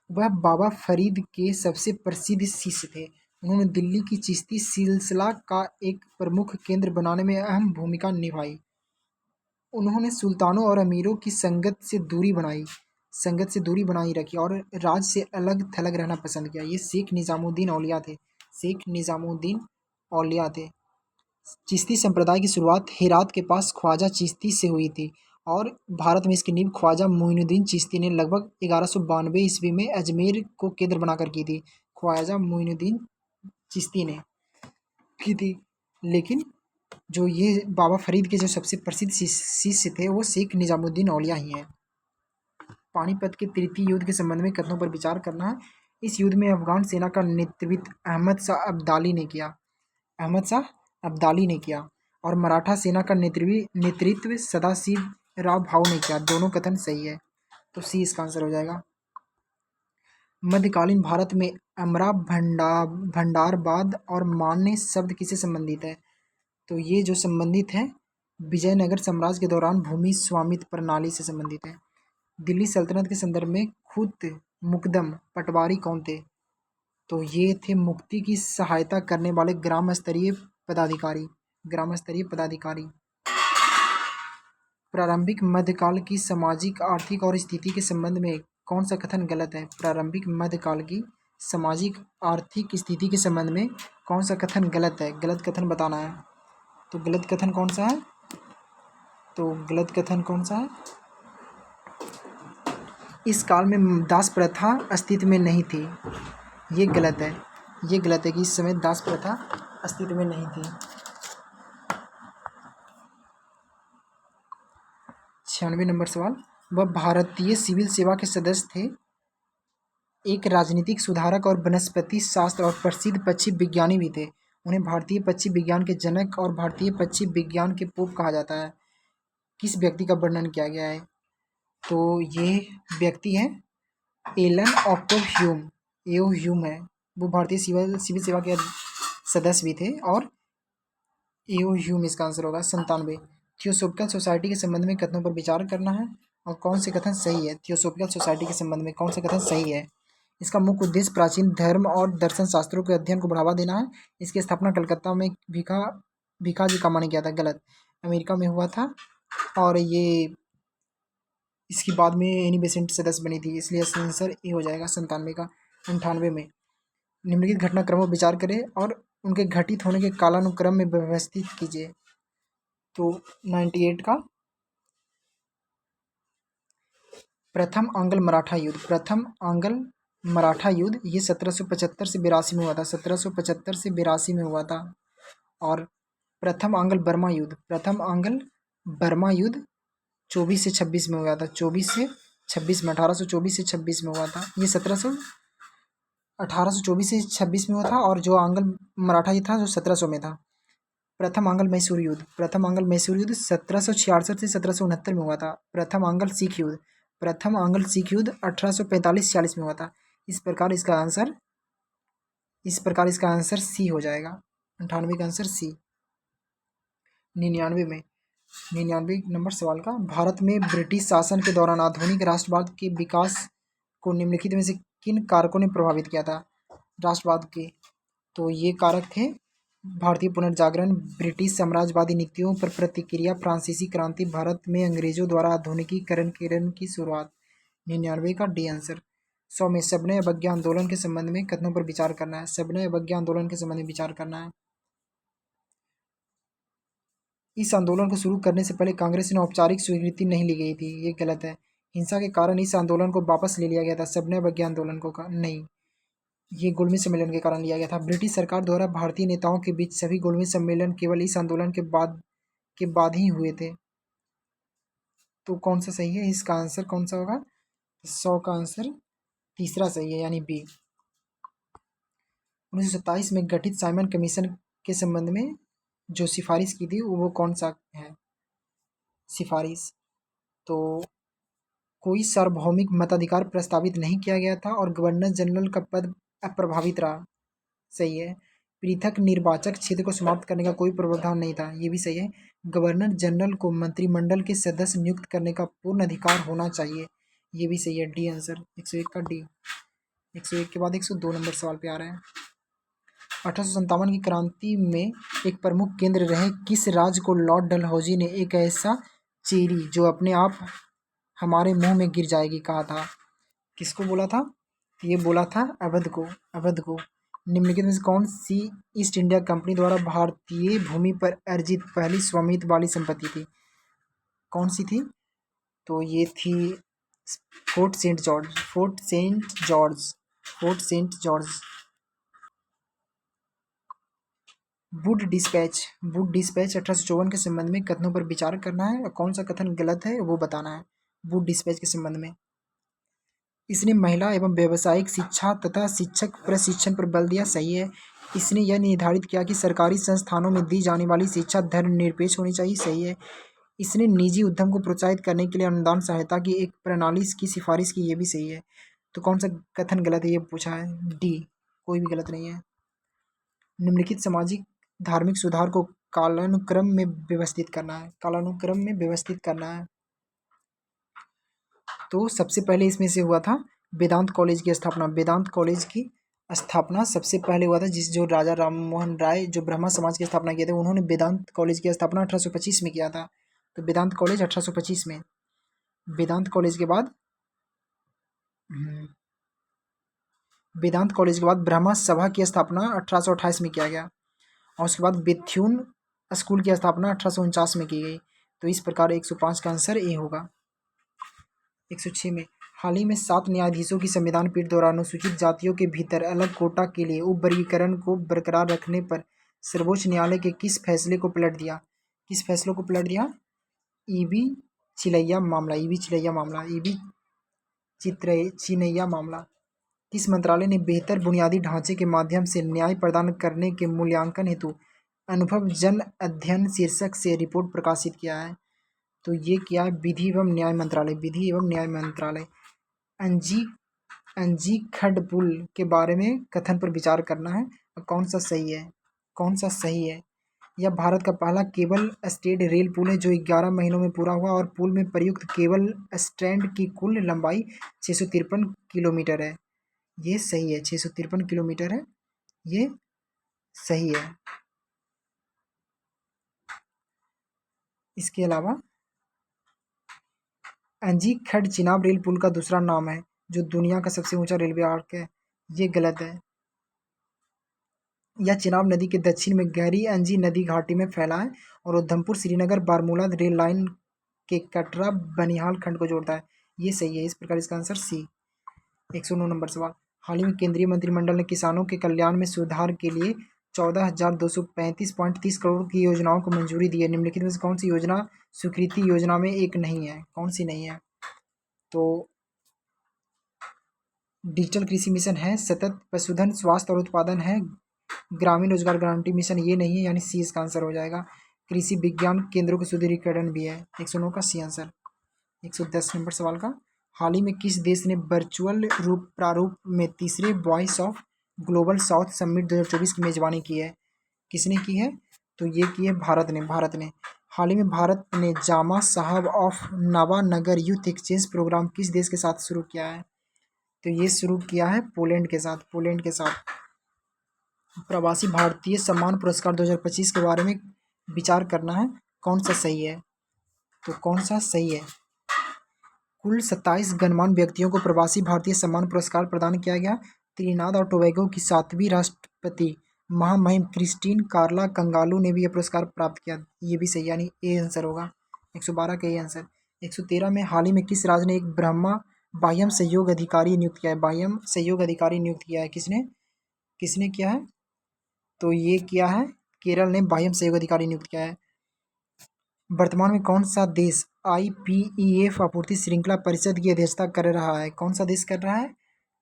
वह बाबा फरीद के सबसे प्रसिद्ध शिष्य थे। उन्होंने दिल्ली की चिश्ती सिलसिला का एक प्रमुख केंद्र बनाने में अहम भूमिका निभाई। उन्होंने सुल्तानों और अमीरों की संगत से दूरी बनाई रखी और राज से अलग थलग रहना पसंद किया। ये शेख निजामुद्दीन औलिया थे। चिश्ती संप्रदाय की शुरुआत हेरात के पास ख्वाजा चिश्ती से हुई थी और भारत में इसकी नींव ख्वाजा मोइनुद्दीन चिश्ती ने लगभग 1192 ईस्वी में अजमेर को केंद्र बनाकर की थी। ख्वाजा मोइनुद्दीन चिश्ती ने की थी, लेकिन जो ये बाबा फरीद के जो सबसे प्रसिद्ध शिष्य थे वो शेख निजामुद्दीन औलिया ही हैं। पानीपत के तृतीय युद्ध के संबंध में कथनों पर विचार करना है। इस युद्ध में अफगान सेना का नेतृत्व अहमद शाह अब्दाली ने किया और मराठा सेना का नेतृत्व सदाशिव राव भाऊ ने किया। दोनों कथन सही है, तो सी इसका आंसर हो जाएगा। मध्यकालीन भारत में अमरा भंडारवाद और मान्य शब्द किससे संबंधित है? तो ये जो संबंधित है विजयनगर साम्राज्य के दौरान भूमि स्वामित्व प्रणाली से संबंधित है। दिल्ली सल्तनत के संदर्भ में खुद मुकदम पटवारी कौन थे? तो ये थे मुक्ति की सहायता करने वाले ग्राम स्तरीय पदाधिकारी। प्रारंभिक मध्यकाल की सामाजिक आर्थिक और स्थिति के संबंध में कौन सा कथन गलत है? प्रारंभिक मध्यकाल की सामाजिक आर्थिक स्थिति के संबंध में कौन सा कथन गलत है? गलत कथन बताना है। तो गलत कथन कौन सा है? इस काल में दास प्रथा अस्तित्व में नहीं थी, ये गलत है कि इस समय दास प्रथा अस्तित्व में नहीं थी। 96 नंबर सवाल। वह भारतीय सिविल सेवा के सदस्य थे एक राजनीतिक सुधारक और वनस्पति शास्त्र और प्रसिद्ध पक्षी विज्ञानी भी थे। उन्हें भारतीय पक्षी विज्ञान के जनक और भारतीय पक्षी विज्ञान के पोप कहा जाता है। किस व्यक्ति का वर्णन किया गया है? तो ये व्यक्ति है एलन ऑक्टो ह्यूम। एओ ह्यूम है, वो भारतीय सिविल सिविल सेवा के सदस्य भी थे। और एओ ह्यूम इसका आंसर होगा। 97। थियोसॉफिकल सोसाइटी के संबंध में कथनों पर विचार करना है और कौन से कथन सही है। थियोसॉफिकल सोसाइटी के संबंध में कौन से कथन सही है? इसका मुख्य उद्देश्य प्राचीन धर्म और दर्शन शास्त्रों के अध्ययन को बढ़ावा देना है। इसकी स्थापना कलकत्ता में भिखा जी कामा ने किया था। गलत, अमेरिका में हुआ था। और ये इसके बाद में एनी बेसेंट सदस्य बनी थी, इसलिए आंसर ए हो जाएगा 97 का। 98 में निम्नलिखित घटनाक्रमों पर विचार करें और उनके घटित होने के कालानुक्रम में व्यवस्थित कीजिए। तो 98 का प्रथम आंग्ल मराठा युद्ध। प्रथम आंग्ल मराठा युद्ध ये 1775 से 82 में हुआ था। 1775 से 82 में हुआ था। और प्रथम आंग्ल बर्मा युद्ध। प्रथम आंग्ल बर्मा युद्ध 24 से 26 में हुआ था। 24 से 26 में 1824 से 26 में हुआ था। ये 1824 से 26 में हुआ था। और जो आंग्ल मराठा युद्ध था जो 1700 में था। प्रथम आंग्ल मैसूर युद्ध। प्रथम आंग्ल मैसूर युद्ध 1766 से 1769 में हुआ था। प्रथम आंग्ल सिख युद्ध। प्रथम आंग्ल सिख युद्ध 1845-46 में हुआ था। इस प्रकार इसका आंसर सी हो जाएगा। 98 का आंसर सी। 99 नंबर सवाल का, भारत में ब्रिटिश शासन के दौरान आधुनिक राष्ट्रवाद के विकास को निम्नलिखित में से किन कारकों ने प्रभावित किया था? राष्ट्रवाद के तो ये कारक थे भारतीय पुनर्जागरण, ब्रिटिश साम्राज्यवादी नीतियों पर प्रतिक्रिया, फ्रांसीसी क्रांति, भारत में अंग्रेजों द्वारा आधुनिकीकरण की शुरुआत। 99 का डी आंसर। 100 में सविनय अवज्ञा आंदोलन के संबंध में कथनों पर विचार करना है। सविनय अवज्ञा आंदोलन के संबंध में विचार करना है। इस आंदोलन को शुरू करने से पहले कांग्रेस ने औपचारिक स्वीकृति नहीं ली गई थी, ये गलत है। हिंसा के कारण इस आंदोलन को वापस ले लिया गया था। सविनय अवज्ञा आंदोलन को नहीं, ये गोलमेज सम्मेलन के कारण लिया गया था। ब्रिटिश सरकार द्वारा भारतीय नेताओं के बीच सभी गोलमेज सम्मेलन केवल इस आंदोलन के बाद ही हुए थे। तो कौन सा सही है? इसका आंसर कौन सा होगा? 100 का आंसर तीसरा सही है, यानी बी। 1927 में गठित साइमन कमीशन के संबंध में जो सिफारिश की थी वो कौन सा है सिफारिश? तो कोई सार्वभौमिक मताधिकार प्रस्तावित नहीं किया गया था और गवर्नर जनरल का पद अप्रभावित रहा। सही है। पृथक निर्वाचक क्षेत्र को समाप्त करने का कोई प्रावधान नहीं था, ये भी सही है। गवर्नर जनरल को मंत्रिमंडल के सदस्य नियुक्त करने का पूर्ण अधिकार होना चाहिए, ये भी सही है। डी आंसर 101 का डी। 101 के बाद 102 नंबर सवाल पे आ रहे हैं। 1857 की क्रांति में एक प्रमुख केंद्र रहे किस राज्य को लॉर्ड डलहौजी ने एक ऐसा चेरी जो अपने आप हमारे मुंह में गिर जाएगी कहा था? किसको बोला था? ये बोला था अवध को। अवध को। निम्नलिखित में से कौन सी ईस्ट इंडिया कंपनी द्वारा भारतीय भूमि पर अर्जित पहली स्वामित्व वाली संपत्ति थी? कौन सी थी? तो ये थी Fort Saint George. Fort Saint George. Fort Saint George. Wood dispatch. Wood dispatch 1854 के संबंध में कथनों पर विचार करना है और कौन सा कथन गलत है वो बताना है। वुड डिस्पैच के संबंध में इसने महिला एवं व्यावसायिक शिक्षा तथा शिक्षक प्रशिक्षण पर बल दिया। सही है। इसने यह निर्धारित किया कि सरकारी संस्थानों में दी जाने वाली शिक्षा धर्मनिरपेक्ष होनी चाहिए। सही है। इसने निजी उद्यम को प्रोत्साहित करने के लिए अनुदान सहायता की एक प्रणाली की सिफारिश की, ये भी सही है। तो कौन सा कथन गलत है ये पूछा है? डी, कोई भी गलत नहीं है। निम्नलिखित सामाजिक धार्मिक सुधार को कालानुक्रम में व्यवस्थित करना है। कालानुक्रम में व्यवस्थित करना है। तो सबसे पहले इसमें से हुआ था वेदांत कॉलेज की स्थापना। वेदांत कॉलेज की स्थापना सबसे पहले हुआ था जो राजा राम मोहन राय जो ब्रह्मा समाज की स्थापना किए थे, उन्होंने वेदांत कॉलेज की स्थापना 1825 में किया था। तो वेदांत कॉलेज 1825 में। वेदांत कॉलेज के बाद ब्रह्मा सभा की स्थापना 1828 में किया गया और उसके बाद बेथ्यून स्कूल की स्थापना 1849 में की गई। तो इस प्रकार 105 का आंसर ए होगा। 106 में हाल ही में 7 न्यायाधीशों की संविधान पीठ द्वारा अनुसूचित जातियों के भीतर अलग कोटा के लिए उपवर्गीकरण को बरकरार रखने पर सर्वोच्च न्यायालय के किस फैसले को पलट दिया? किस फैसले को पलट दिया? ईबी चिनैया मामला। ईबी चिनैया मामला। किस मंत्रालय ने बेहतर बुनियादी ढांचे के माध्यम से न्याय प्रदान करने के मूल्यांकन हेतु अनुभव जन अध्ययन शीर्षक से रिपोर्ट प्रकाशित किया है? तो ये किया है विधि एवं न्याय मंत्रालय, विधि एवं न्याय मंत्रालय। अंजी अंजी खड्ड पुल के बारे में कथन पर विचार करना है, कौन सा सही है, कौन सा सही है? यह भारत का पहला केबल स्टेड रेल पुल है जो 11 महीनों में पूरा हुआ और पुल में प्रयुक्त केबल स्ट्रैंड की कुल लंबाई 653 किलोमीटर है। ये सही है, 653 किलोमीटर है, ये सही है। इसके अलावा अंजी खड्ड चिनाब रेल पुल का दूसरा नाम है जो दुनिया का सबसे ऊंचा रेलवे आर्क है। ये गलत है। यह चिनाब नदी के दक्षिण में गहरी अंजी नदी घाटी में फैला है और उधमपुर श्रीनगर बारमूला रेल लाइन के कटरा बनिहाल खंड को जोड़ता है। ये सही है, इस प्रकार इसका आंसर सी। 109 नंबर सवाल। हाल ही में केंद्रीय मंत्रिमंडल ने किसानों के कल्याण में सुधार के लिए 14,235.30 करोड़ की योजनाओं को मंजूरी दी है। निम्नलिखित में से कौन सी योजना स्वीकृति योजना में एक नहीं है? कौन सी नहीं है? तो डिजिटल कृषि मिशन है, सतत पशुधन स्वास्थ्य और उत्पादन है, ग्रामीण रोजगार गारंटी मिशन ये नहीं है, यानी सी इसका आंसर हो जाएगा। कृषि विज्ञान केंद्रों के सुदृढ़ीकरण भी है। 109 का सी आंसर। 110 नंबर सवाल का। हाल ही में किस देश ने वर्चुअल प्रारूप में तीसरे voice of global south summit 2024 की मेजबानी की है? किसने की है? तो ये की है भारत ने। हाल ही में भारत ने Jam Sahab of Nawanagar youth exchange programme किस देश के साथ शुरू किया है? तो ये शुरू किया है पोलैंड के साथ। प्रवासी भारतीय सम्मान पुरस्कार 2025 के बारे में विचार करना है, कौन सा सही है? तो कौन सा सही है? कुल 27 गणमान्य व्यक्तियों को प्रवासी भारतीय सम्मान पुरस्कार प्रदान किया गया। त्रिनिदाद और टोबैगो की 7वीं राष्ट्रपति महामहिम क्रिस्टीन कार्ला कंगालू ने भी यह पुरस्कार प्राप्त किया। ये भी सही, यानी ए आंसर होगा। 112 का ये आंसर। 113 में हाल ही में किस राज्य ने एक ब्रह्मा बाह्यम सहयोग अधिकारी नियुक्त किया है? बाह्यम सहयोग अधिकारी नियुक्त किया है किसने किया है? तो ये किया है केरल ने बाह्यम सहयोग अधिकारी नियुक्त किया है। वर्तमान में कौन सा देश IPEF आपूर्ति श्रृंखला परिषद की अध्यक्षता कर रहा है? कौन सा देश कर रहा है?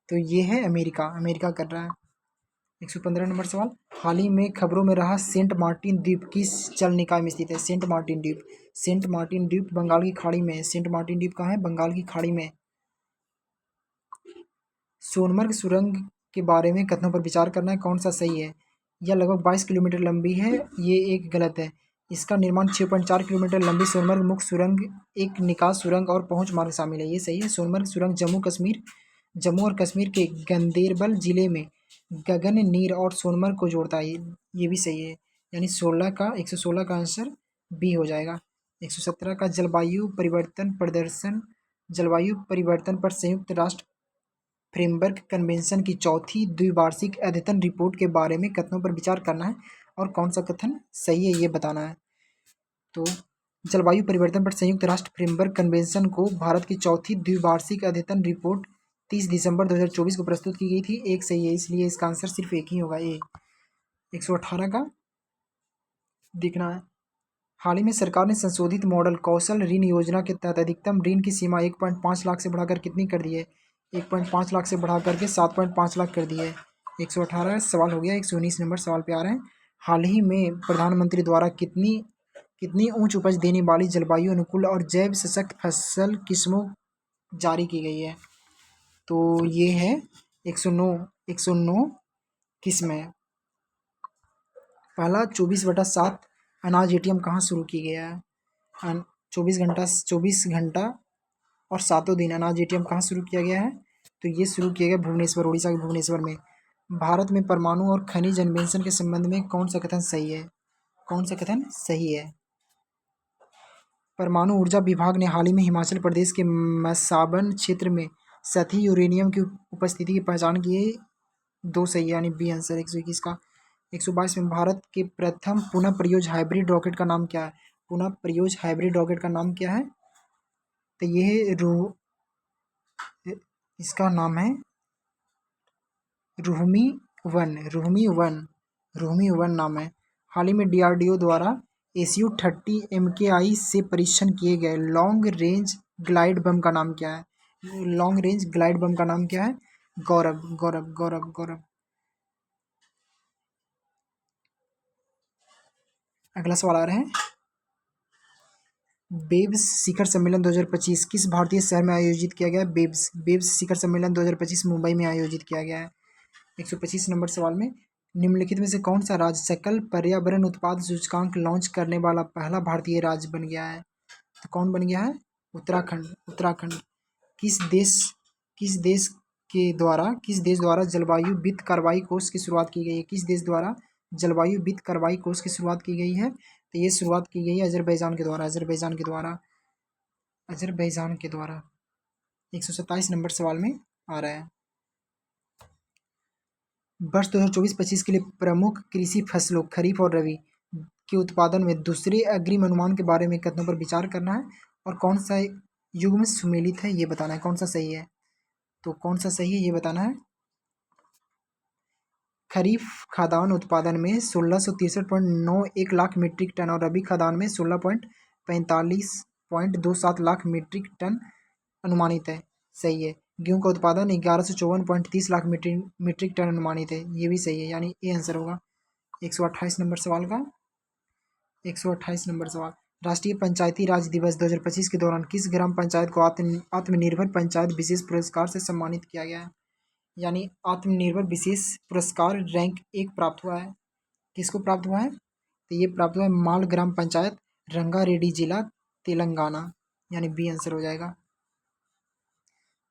तो ये है अमेरिका कर रहा है। 115 नंबर सवाल। हाल ही में खबरों में रहा सेंट मार्टिन द्वीप किस जल निकाय में स्थित है? सेंट मार्टिन द्वीप बंगाल की खाड़ी में है। सेंट मार्टिन द्वीप कहाँ है? बंगाल की खाड़ी में। सोनमर्ग सुरंग के बारे में कथनों पर विचार करना है, कौन सा सही है? यह लगभग 22 किलोमीटर लंबी है, ये एक गलत है। इसका निर्माण 6.4 किलोमीटर लंबी सोनमर्ग मुख्य सुरंग, एक निकास सुरंग और पहुंच मार्ग शामिल है। ये सही है। सोनमर्ग सुरंग जम्मू और कश्मीर के गंदेरबल जिले में गगननीर और सोनमर्ग को जोड़ता है। ये भी सही है, यानी 116 का आंसर बी हो जाएगा। 117 का जलवायु परिवर्तन पर संयुक्त राष्ट्र फ्रेमवर्क कन्वेंशन की चौथी द्विवार्षिक अद्यतन रिपोर्ट के बारे में कथनों पर विचार करना है और कौन सा कथन सही है ये बताना है। तो जलवायु परिवर्तन पर संयुक्त राष्ट्र फ्रेमवर्क कन्वेंशन को भारत की चौथी द्विवार्षिक अद्यतन रिपोर्ट 30 दिसंबर 2024 को प्रस्तुत की गई थी। एक सही है, इसलिए इसका आंसर सिर्फ एक ही होगा, ए। 118 का देखना है। हाल ही में सरकार ने संशोधित मॉडल कौशल ऋण योजना के तहत अधिकतम ऋण की सीमा 1.5 लाख से बढ़ाकर कितनी कर दी है? 1.5 लाख से बढ़ा करके 7.5 लाख कर दी है। 118 सवाल हो गया। 119 नंबर सवाल पे आ रहे हैं। हाल ही में प्रधानमंत्री द्वारा कितनी उच्च उपज देने वाली जलवायु अनुकूल और जैव सशक्त फसल किस्मों जारी की गई है? तो ये है 109 किस्में। पहला 24/7 अनाज ATM कहाँ शुरू की गया है? 24 घंटा और 7 दिन अनाज ATM कहाँ शुरू किया गया है? तो ये शुरू किया गया भुवनेश्वर, उड़ीसा के भुवनेश्वर में। भारत में परमाणु और खनिज अन्वेषण के संबंध में कौन सा कथन सही है? कौन सा कथन सही है? परमाणु ऊर्जा विभाग ने हाल ही में हिमाचल प्रदेश के मसाबन क्षेत्र में सतही यूरेनियम की उपस्थिति की पहचान की है। 2 सही है, यानी बी आंसर। 121 का। 122 में भारत के प्रथम पुनः प्रयोज्य हाइब्रिड रॉकेट का नाम क्या है? पुनः प्रयोज्य हाइब्रिड रॉकेट का नाम क्या है? तो ये इसका नाम है रूहमी वन नाम है। हाल ही में DRDO द्वारा SU-30 MKI से परीक्षण किए गए लॉन्ग रेंज ग्लाइड बम का नाम क्या है? गौरव गौरव गौरव गौरव। अगला सवाल आ रहे हैं, बेब्स शिखर सम्मेलन 2025 किस भारतीय शहर में आयोजित किया गया है? बेब्स शिखर सम्मेलन 2025 मुंबई में आयोजित किया गया है। 125 नंबर सवाल में, निम्नलिखित में से कौन सा राज्य सकल पर्यावरण उत्पाद सूचकांक लॉन्च करने वाला पहला भारतीय राज्य बन गया है? तो कौन बन गया है? उत्तराखंड। उत्तराखंड। किस देश किस देश किस देश द्वारा जलवायु वित्त कार्रवाई कोष की शुरुआत की गई है? किस देश द्वारा जलवायु वित्त कार्रवाई कोष की शुरुआत की गई है? तो ये शुरुआत की गई है अजरबैजान के द्वारा। अजरबैजान के द्वारा। अजरबैजान के द्वारा। 127 नंबर सवाल में आ रहा है, वर्ष 2024-25 के लिए प्रमुख कृषि फसलों खरीफ और रबी के उत्पादन में दूसरे अग्रिम अनुमान के बारे में कथनों पर विचार करना है और कौन सा युग में सुमेलित है ये बताना है, कौन सा सही है। तो कौन सा सही है ये बताना है। खरीफ खाद्यान्न उत्पादन में 1663.91 लाख मीट्रिक टन और रबी खाद्यान्न में 1645.27 लाख मीट्रिक टन अनुमानित है। सही है। गेहूं का उत्पादन 1154.30 लाख मीट्रिक टन अनुमानित है। ये भी सही है, यानी ए आंसर होगा। 128 नंबर सवाल का 128 नंबर सवाल, राष्ट्रीय पंचायती राज दिवस 2025 के दौरान किस ग्राम पंचायत को आत्मनिर्भर पंचायत विशेष पुरस्कार से सम्मानित किया गया है? यानी आत्मनिर्भर विशेष पुरस्कार रैंक 1 प्राप्त हुआ है। किसको प्राप्त हुआ है? तो ये प्राप्त हुआ है माल ग्राम पंचायत, रंगारेड्डी जिला, तेलंगाना, यानी बी आंसर हो जाएगा।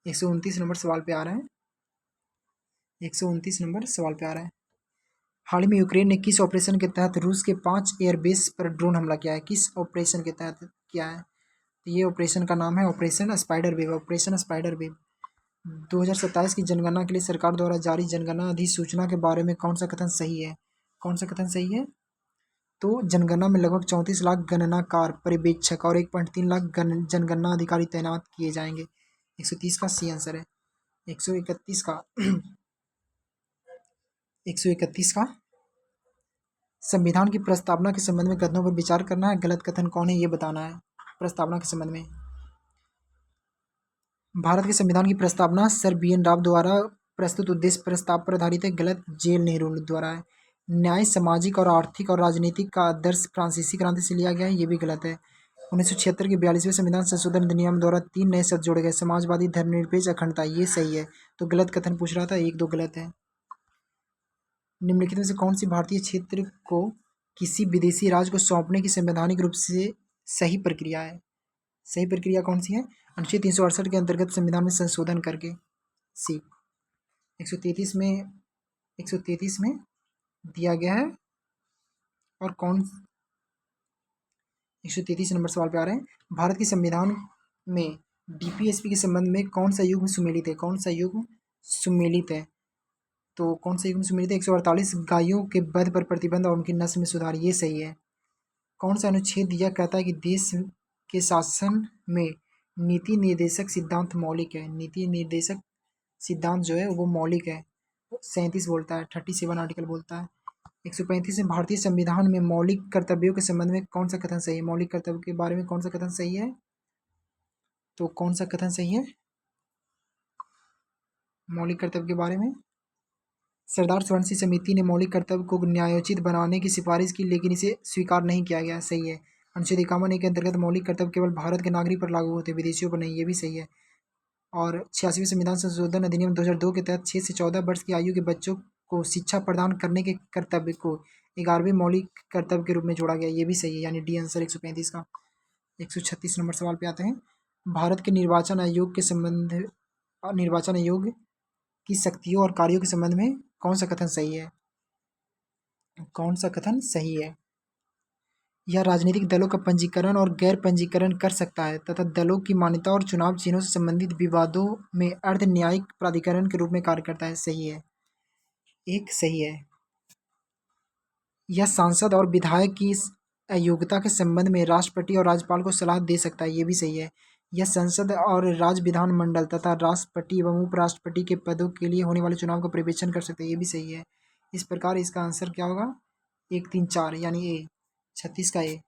129 नंबर सवाल पे आ रहे हैं। 129 नंबर सवाल पे आ रहा है, हाल ही में यूक्रेन ने किस ऑपरेशन के तहत रूस के 5 एयरबेस पर ड्रोन हमला किया है? किस ऑपरेशन के तहत किया है? तो ये ऑपरेशन का नाम है operation spider wave. Operation spider wave. 2027 की जनगणना के लिए सरकार द्वारा जारी जनगणना अधिसूचना के बारे में कौन सा कथन सही है? कौन सा कथन सही है? तो जनगणना में लगभग 34 लाख गणनाकार, पर्यवेक्षक और 1.3 लाख जनगणना अधिकारी तैनात किए जाएंगे। 130 का सी आंसर है। 131 का 131 का, संविधान की प्रस्तावना के संबंध में कथनों पर विचार करना है। गलत कथन कौन है ये बताना है। प्रस्तावना के संबंध में, भारत के संविधान की प्रस्तावना सर बी एन राव द्वारा प्रस्तुत उद्देश्य प्रस्ताव पर आधारित है। गलत, जेल नेहरू द्वारा है। न्याय सामाजिक और आर्थिक और राजनीतिक का आदर्श फ्रांसीसी क्रांति से लिया गया है। ये भी गलत है। 1976 के 42वें संविधान संशोधन अधिनियम द्वारा 3 नए शब्द जोड़े गए, समाजवादी, धर्मनिरपेक्ष, अखंडता। ये सही है। तो गलत कथन पूछ रहा था, 1-2 गलत है। निम्नलिखित में से कौन सी भारतीय क्षेत्र को किसी विदेशी राज्य को सौंपने की संवैधानिक रूप से सही प्रक्रिया है? सही प्रक्रिया कौन सी है? अनुच्छेद 368 के अंतर्गत संविधान में संशोधन करके। सी। 133 में 133 में दिया गया है। और कौन 133 नंबर सवाल पे आ रहे हैं, भारत के संविधान में डीपीएसपी के संबंध में कौन सा युग्म सुमेलित है? कौन सा युग्म सुमेलित है? तो कौन सा युग्म सुमेलित है? 148 गायों के वध पर प्रतिबंध और उनकी नस्ल में सुधार। ये सही है। कौन सा अनुच्छेद यह कहता है कि देश के शासन में नीति निर्देशक सिद्धांत मौलिक है? नीति निर्देशक सिद्धांत जो है वो मौलिक है। 37 बोलता है, 37 आर्टिकल बोलता है। 135 में भारतीय संविधान में मौलिक कर्तव्यों के संबंध में कौन सा कथन सही है? मौलिक कर्तव्य के बारे में कौन सा कथन सही है? तो कौन सा कथन सही है मौलिक कर्तव्य के बारे में? सरदार स्वर्ण समिति ने मौलिक कर्तव्य को न्यायोचित बनाने की सिफारिश की, लेकिन इसे स्वीकार नहीं किया गया। सही है। अनुच्छेद 51 के अंतर्गत मौलिक कर्तव्य केवल भारत के नागरिक पर लागू होते, विदेशियों पर नहीं। ये भी सही है। और 86वें संविधान संशोधन अधिनियम 2002 के तहत 6 से 14 वर्ष की आयु के बच्चों को शिक्षा प्रदान करने के कर्तव्य को 11वें मौलिक कर्तव्य के रूप में जोड़ा गया। ये भी सही है, यानी डी आंसर 135 का। 136 नंबर सवाल पे आते हैं, भारत के निर्वाचन आयोग की शक्तियों और कार्यों के संबंध में कौन सा कथन सही है? कौन सा कथन सही है? यह राजनीतिक दलों का पंजीकरण और गैर पंजीकरण कर सकता है तथा दलों की मान्यता और चुनाव चिन्हों से संबंधित विवादों में अर्ध न्यायिक प्राधिकरण के रूप में कार्य करता है। सही है। एक सही है। यह सांसद और विधायक की अयोग्यता के संबंध में राष्ट्रपति और राज्यपाल को सलाह दे सकता है। ये भी सही है। यह संसद और राज्य विधानमंडल तथा राष्ट्रपति एवं उपराष्ट्रपति के पदों के लिए होने वाले चुनाव का पर्यवेक्षण कर सकते हैं। ये भी सही है। इस प्रकार इसका आंसर क्या होगा? 1, 3, 4, यानी ए। 36 का ए।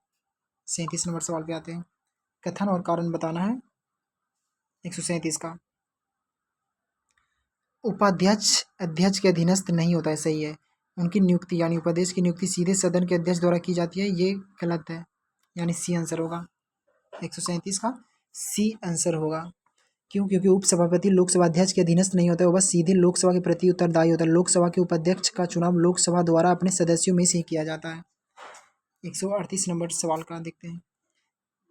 37 नंबर सवाल पे आते हैं, कथन और कारण बताना है। 137 का, उपाध्यक्ष अध्यक्ष के अधीनस्थ नहीं होता है, सही है। उनकी नियुक्ति यानी उपाध्यक्ष की नियुक्ति सीधे सदन के अध्यक्ष द्वारा की जाती है, ये गलत है, यानी सी आंसर होगा 137 का सी आंसर होगा। क्यों? क्योंकि उपसभापति लोकसभा अध्यक्ष के अधीनस्थ नहीं होता है, वह सीधे लोकसभा के प्रति उत्तरदायी होता है। लोकसभा के उपाध्यक्ष का चुनाव लोकसभा द्वारा अपने सदस्यों में से ही किया जाता है। 138 नंबर सवाल का देखते हैं।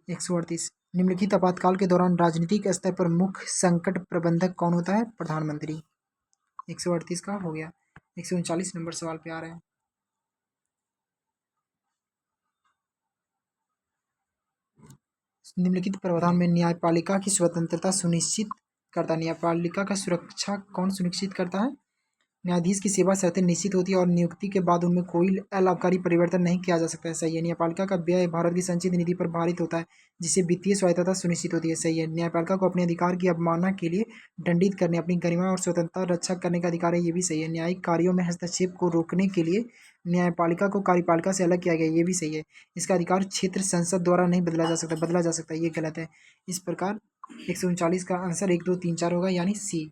138 निम्नलिखित आपातकाल के दौरान राजनीतिक स्तर पर मुख्य संकट प्रबंधक कौन होता है? प्रधानमंत्री। 138 का हो गया। 139 नंबर सवाल पे आ रहे हैं। निम्नलिखित प्रावधान में न्यायपालिका की स्वतंत्रता सुनिश्चित करता है। न्यायपालिका का सुरक्षा कौन सुनिश्चित करता है? न्यायाधीश की सेवा शर्तें निश्चित होती है और नियुक्ति के बाद उनमें कोई अलाभकारी परिवर्तन नहीं किया जा सकता है, सही है। न्यायपालिका का व्यय भारत की संचित निधि पर भारित होता है, जिससे वित्तीय स्वायत्तता सुनिश्चित होती है, सही है। न्यायपालिका को अपने अधिकार की अवमानना के लिए दंडित करने, अपनी गरिमा और स्वतंत्रता रक्षा करने का अधिकार है, ये भी सही है। न्यायिक कार्यों में हस्तक्षेप को रोकने के लिए न्यायपालिका को कार्यपालिका से अलग किया गया, ये भी सही है। इसका अधिकार क्षेत्र संसद द्वारा नहीं बदला जा सकता, ये गलत है। इस प्रकार 139 का आंसर 1, 2, 3, 4 होगा, यानी सी।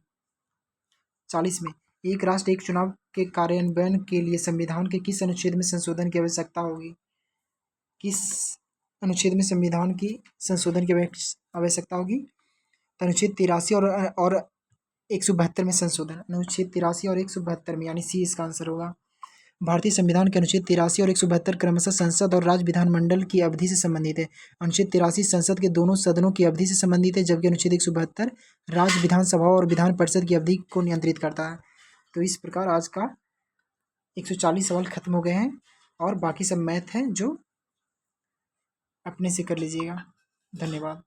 40 में एक राष्ट्र एक चुनाव के कार्यान्वयन के लिए संविधान के किस अनुच्छेद में संशोधन की आवश्यकता होगी? किस अनुच्छेद में संविधान की संशोधन की आवश्यकता होगी? तो अनुच्छेद 83 और 172 में संशोधन, अनुच्छेद 83 और 172 में, यानी सी इसका आंसर होगा। भारतीय संविधान के अनुच्छेद 83 और 172 क्रमशः संसद और राज्य विधानमंडल की अवधि से संबंधित है। अनुच्छेद 83 संसद के दोनों सदनों की अवधि से संबंधित है, जबकि अनुच्छेद 172 राज्य विधानसभा और विधान परिषद की अवधि को नियंत्रित करता है। तो इस प्रकार आज का 140 सवाल खत्म हो गए हैं और बाकी सब मैथ हैं जो अपने से कर लीजिएगा। धन्यवाद।